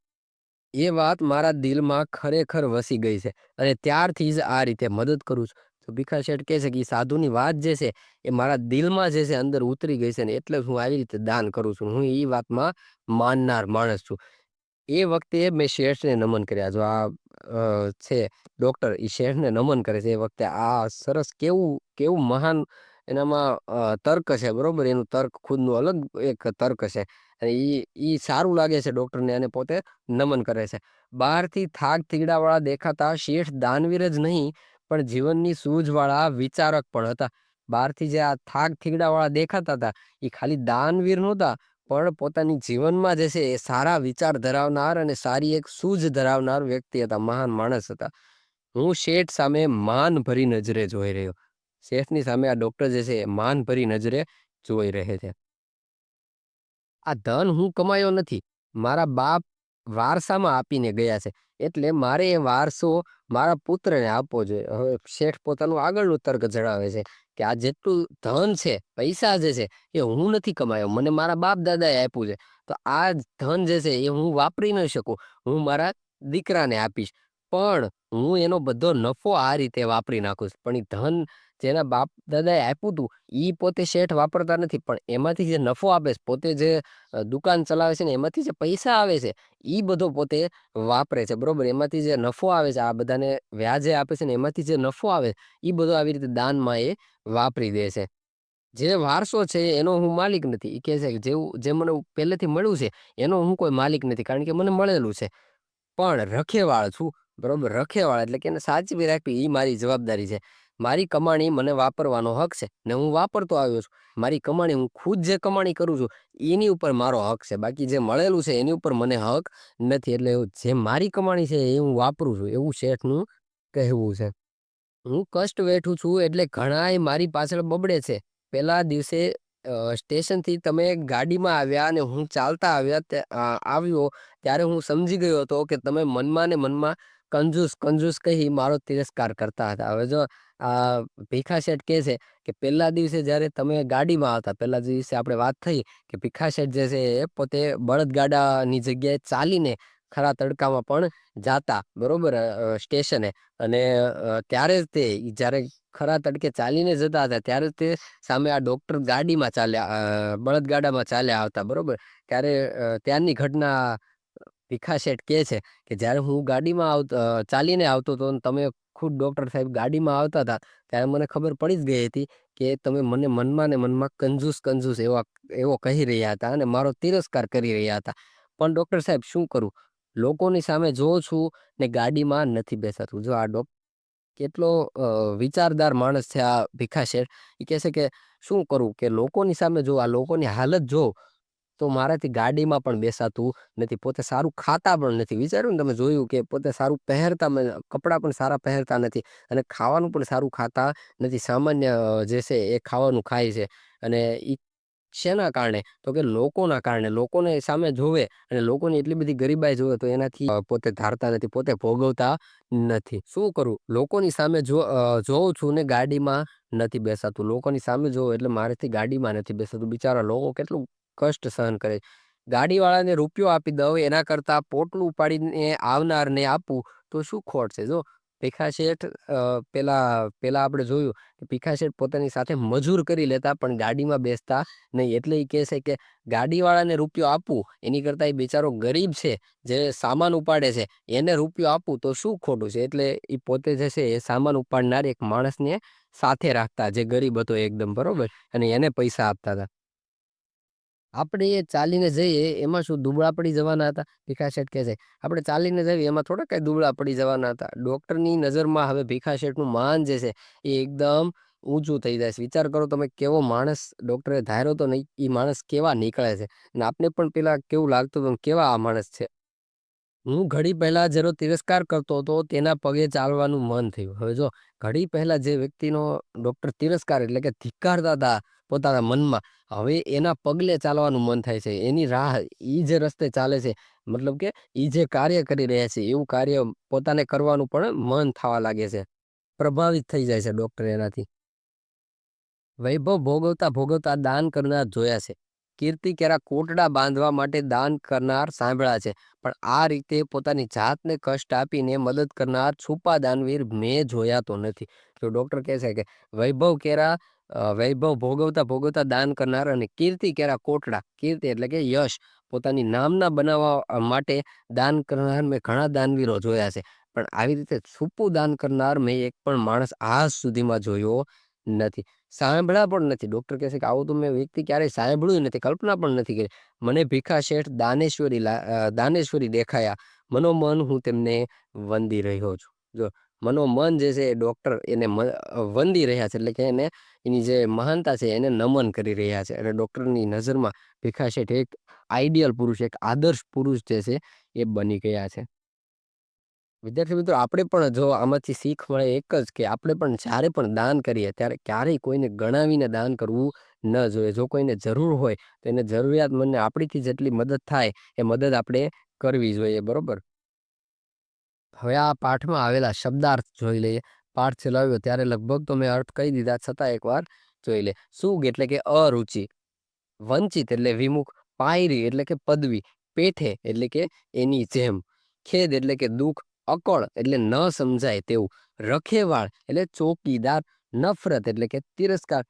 એ વાત મારા દિલમાં ખરેખર વસી ગઈ છે અને ત્યારથી જ આ રીતે મદદ કરું છું. તો ભીખા શેઠ કહે છે કે ઈ સાધુની વાત જે છે, એ મારા દિલમાં જે છે અંદર ઉતરી ગઈ છે ને એટલે જ હું આવી રીતે દાન કરું છું. હું એ વાતમાં માનનાર માણસ છું. એ વખતે મેં શેઠને નમન કર્યા. જો આ છે ડોક્ટર, એ શેઠને નમન કરે છે એ વખતે. આ સરસ કેવું કેવું મહાન એનામાં તર્ક છે, બરોબર? એનું તર્ક ખુદનું અલગ એક તર્ક છે. અને ઈ સારું લાગે છે ડોક્ટરને અને પોતે નમન કરે છે. બહારથી થાક થીગડાવાળા દેખાતા શેઠ દાનવીર જ નહીં, પણ જીવનની સૂઝવાળા વિચારક પણ હતા. બહારથી જે આ થાક થીગડાવાળા દેખાતા હતા, એ ખાલી દાનવીર નહોતા, પણ પોતાની જીવનમાં જે છે એ સારા વિચાર ધરાવનાર અને સારી એક સૂઝ ધરાવનાર વ્યક્તિ હતા, મહાન માણસ હતા. હું શેઠ સામે માન ભરી નજરે જોઈ રહ્યો. શેઠની સામે આ ડોક્ટર જે છે એ માન ભરી નજરે જોઈ રહે છે. આ ધન હું કમાયો નથી. મારા બાપ વારસામાં આપીને ગયા છે. એટલે મારે એ વારસો મારા પુત્રને આપવો જોઈએ. હવે શેઠ પોતાનું આગળનું તર્ક જણાવે છે કે આ જેટલું ધન છે, પૈસા જે છે એ હું નથી કમાયો. મને મારા બાપ દાદાએ આપ્યું છે. તો આ ધન જે છે એ હું વાપરી ન શકું. હું મારા દીકરાને આપીશ. પણ હું એનો બધો નફો આ રીતે વાપરી નાખું છું. પણ એ ધન જેના બાપ દાદાએ આપ્યું હતું, ઈ પોતે શેઠ વાપરતા નથી. પણ એમાંથી જે નફો આપે છે, પોતે જે દુકાન ચલાવે છે ને એમાંથી જે પૈસા આવે છે, ઈ બધો પોતે વાપરે છે, બરોબર? એમાંથી જે નફો આવે છે, આ બધાને વ્યાજે આપે છે ને એમાંથી જે નફો આવે, ઈ બધો આવી રીતે દાનમાં એ વાપરી દે છે. જે વારસો છે એનો હું માલિક નથી. ઈ કહે છે કે જે મને પહેલેથી મળ્યું છે, એનો હું કોઈ માલિક નથી, કારણ કે મને મળેલું છે. પણ રખેવાળ છું, બરોબર? રખેવાળ એટલે કે એને સાચવી રાખવી ઈ મારી જવાબદારી છે. મારી કમાણી મને વાપરવાનો હક છે ને હું વાપરતો આવ્યો છું. મારી કમાણી હું ખુદ જે કમાણી કરું છું, એની ઉપર મારો હક છે. બાકી જે મળેલું છે એની ઉપર મને હક નથી. એટલે જે મારી કમાણી છે એ હું વાપરું છું, એવું શેઠનું કહેવું છે. હું કષ્ટ વેઠું છું એટલે ઘણાય મારી પાછળ બબડે છે. પેલા દિવસે સ્ટેશનથી તમે ગાડીમાં આવ્યા અને હું ચાલતા આવ્યો, ત્યારે હું સમજી ગયો હતો કે તમે મનમાં ને મનમાં કંજૂસ કંજૂસ કહી મારો તિરસ્કાર કરતા હતા. હવે જો આ ભીખા શેઠ કહે છે કે પહેલા દિવસે જ્યારે તમે ગાડીમાં આવતા, પહેલા દિવસે આપણે વાત થઈ કે ભીખા શેઠ જે છે એ પોતે બળદગાડાની જગ્યાએ ચાલીને ખરા તડકામાં પણ જાતા, બરોબર? સ્ટેશને. અને ત્યારે જ તે જ્યારે ખરા તડકે ચાલીને જતા હતા, ત્યારે તે સામે આ ડોક્ટર ગાડીમાં ચાલ્યા, બળદગાડામાં ચાલ્યા આવતા, બરોબર? ત્યારે ત્યારની ઘટના ભીખા શેઠ કહે છે કે જ્યારે હું ગાડીમાં ચાલીને આવતો હતો અને તમે ખુદ ડોક્ટર સાહેબ ગાડીમાં આવતા હતા, ત્યારે મને ખબર પડી જ ગઈ હતી કે તમે મને મનમાં ને મનમાં કંજૂસ કંજૂસ એવો કહી રહ્યા હતા અને મારો તિરસ્કાર કરી રહ્યા હતા. પણ ડોક્ટર સાહેબ શું કરું? લોકોની સામે જોઉં છું ને ગાડીમાં નથી બેસાતું. જો આ કેટલો વિચારદાર માણસ છે આ ભીખા શેઠ. એ કહે છે કે શું કરું કે લોકોની સામે જો, આ લોકોની હાલત જો, તો મારાથી ગાડીમાં પણ બેસાતું નથી. પોતે સારું ખાતા પણ નથી. વિચાર્યું ને તમે? જોયું કે પોતે સારું પહેરતા, કપડાં પણ સારા પહેરતા નથી અને ખાવાનું પણ સારું ખાતા નથી. સામાન્ય જે છે એ ખાવાનું ખાય છે. અને ઈ શેના કારણે? તો કે લોકોના કારણે. લોકોને સામે જોવે અને લોકોની એટલી બધી ગરીબાઈ જોવે તો એનાથી પોતે ધારતા નથી, પોતે ભોગવતા નથી. શું કરું? લોકોની સામે જોઉં છું ને ગાડીમાં નથી બેસાતું. લોકોની સામે જોઉં એટલે મારેથી ગાડીમાં નથી બેસાતું. બિચારા લોકો કેટલું કષ્ટ સહન કરે. ગાડીવાળાને રૂપિયો આપી દઉં એના કરતા પોટલું ઉપાડીને આવનારને આપું તો શું ખોટ છે? જો ભીખા શેઠ પેલા આપણે જોયું કે ભીખા શેઠ પોતાની સાથે મજૂર કરી લેતા, પણ ગાડીમાં બેસતા નહીં. એટલે એ કહે છે કે ગાડીવાળાને રૂપિયો આપવું એની કરતા એ બિચારો ગરીબ છે, જે સામાન ઉપાડે છે, એને રૂપિયો આપવું તો શું ખોટું છે? એટલે એ પોતે જે છે એ સામાન ઉપાડનાર એક માણસને સાથે રાખતા, જે ગરીબ હતો એકદમ, બરોબર? અને એને પૈસા આપતા હતા. આપણે એ ચાલીને જઈએ એમાં શું દુબળા પડી જવાના હતા? ભીખા શેઠ કહે છે આપણે ચાલીને જઈએ એમાં થોડા કઈ દુબળા પડી જવાના હતા. ડોક્ટરની નજરમાં હવે ભીખા શેઠનું માન જે છે એ એકદમ ઊંચું થઈ જાય છે. વિચાર કરો તમે, કેવો માણસ ડોક્ટરે ધાર્યો તો નહીં, એ માણસ કેવા નીકળે છે. અને આપને પણ પેલા કેવું લાગતું હતું કેવા આ માણસ છે. હું ઘડી પહેલા જેનો તિરસ્કાર કરતો હતો તેના પગે ચાલવાનું મન થયું. હવે જો ઘડી પહેલા જે વ્યક્તિનો ડોક્ટર તિરસ્કાર એટલે કે ધિક્કારતા હતા પોતાના મનમાં, હવે એના પગલે ચાલવાનું મન થાય છે. એની રાહ, ઈ જે રસ્તે ચાલે છે, મતલબ કે ઈ જે કાર્ય કરી રહ્યા છે એવું કાર્ય પોતાને કરવાનું પણ મન થવા લાગે છે. પ્રભાવિત થઈ જાય છે ડોક્ટર એનાથી. વૈભવ ભોગવતા ભોગવતા દાન કરનાર જોયા છે. કીર્તિ કેરા કોટડા બાંધવા માટે દાન કરનાર સાંભળ્યા છે. પણ આ રીતે પોતાની જાતને કષ્ટ આપીને મદદ કરનાર છુપા દાનવીર મેં જોયા તો નથી. તો ડોક્ટર કહે છે કે વૈભવ ભોગવતા ભોગવતા દાન કરનાર અને કીર્તિ કેરા કોટડા, કીર્તિ એટલે કે યશ, પોતાની નામના બનાવવા માટે દાન કરનાર મેં ઘણા દાનવીરો જોયા છે. પણ આવી રીતે છુપું દાન કરનાર મેં એક પણ માણસ આજ સુધીમાં જોયો નથી. સાંભળ્યા પણ નથી. ડૉક્ટર કહે છે કે આવું તો મેં વ્યક્તિ ક્યારેય સાંભળ્યું નથી, કલ્પના પણ નથી કરી. મને ભીખા શેઠ દાનેશ્વરી દેખાયા. મનોમન હું તેમને વંદી રહ્યો છું. જો મનોમન જે છે એ ડૉક્ટર એને વંદી રહ્યા છે, એટલે કે એને એની જે મહાનતા છે એને નમન કરી રહ્યા છે. અને ડૉક્ટરની નજરમાં ભીખા શેઠ એક આઈડિયલ પુરુષ, એક આદર્શ પુરુષ જે છે એ બની ગયા છે. વિદ્યાર્થી મિત્રો, આપણે પણ જો આમાંથી શીખ મળે એક જ, કે આપણે પણ જ્યારે પણ દાન કરીએ ત્યારે ક્યારેય કોઈને ગણાવીને દાન કરવું ન જોઈએ. જો કોઈને જરૂર હોય તો એને જરૂરિયાતમંદને આપણીથી જેટલી મદદ થાય એ મદદ આપણે કરવી જોઈએ, બરોબર? હવે આ પાઠમાં આવેલા શબ્દાર્થ જોઈ લઈએ. પાઠ ચલાવ્યો ત્યારે લગભગ તો મેં અર્થ કહી દીધા, છતાં એકવાર જોઈ લે. સુગ એટલે કે અરુચિ, વંચિત એટલે વિમુખ, પાયરી એટલે કે પદવી, પેઠે એટલે કે એની જેમ, ખેદ એટલે કે દુઃખ, અકળ એટલે ન સમજાય તેવું, રખેવાળ એટલે ચોકીદાર, નફરત એટલે કે તિરસ્કાર,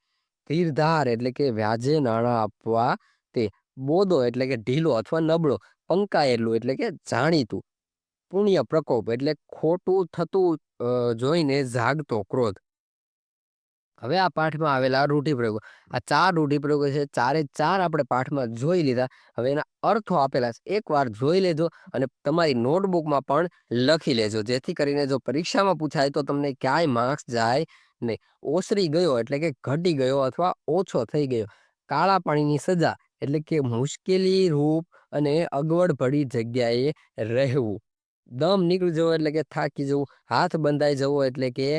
ધીરધાર એટલે કે વ્યાજે નાણાં આપવા તે, બોદો એટલે કે ઢીલો અથવા નબળો, પંકાયેલું એટલે કે જાણીતું, પુણ્ય પ્રકોપ એટલે ખોટું થતું જોઈને જાગતો ક્રોધ. હવે આ પાઠમાં આવેલા રૂઢિપ્રયોગો, આ 4 રૂઢિપ્રયોગો છે. ચારે ચાર આપણે પાઠમાં જોઈ લીધા. હવે એના અર્થો આપેલા છે. એકવાર જોઈ લેજો અને તમારી નોટબુકમાં પણ લખી લેજો, જેથી કરીને જો પરીક્ષામાં પૂછાય તો તમને ક્યાંય માર્ક્સ જાય નહીં. ઓસરી ગયો એટલે કે ઘટી ગયો અથવા ઓછો થઈ ગયો. કાળા પાણીની સજા એટલે કે મુશ્કેલી રૂપ અને અગવડ ભરી જગ્યાએ રહેવું. દમ નીકળી જવો એટલે કે થાકી જવું. હાથ બંધાઈ જવો એટલે કે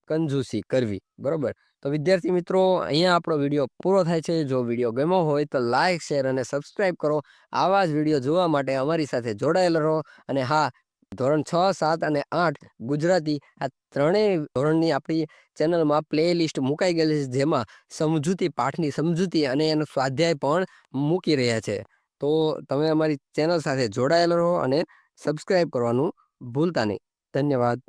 કંજૂસી કરવી, બરોબર? તો વિદ્યાર્થી મિત્રો, અહીંયા આપણો વિડીયો પૂરો થાય છે. જો વિડીયો ગમ્યો હોય તો લાઈક, શેર અને સબસ્ક્રાઈબ કરો. આવા જ વિડીયો જોવા માટે અમારી સાથે જોડાયેલા રહો. અને હા, ધોરણ 6, 7 અને 8 ગુજરાતી, આ ત્રણેય ધોરણની આપણી ચેનલમાં પ્લેલિસ્ટ મુકાઈ ગયેલી છે, જેમાં સમજૂતી, પાઠની સમજૂતી અને એનો સ્વાધ્યાય પણ મૂકી રહ્યા છે. તો તમે અમારી ચેનલ સાથે જોડાયેલા રહો અને સબસ્ક્રાઈબ કરવાનું ભૂલતા નહીં. ધન્યવાદ.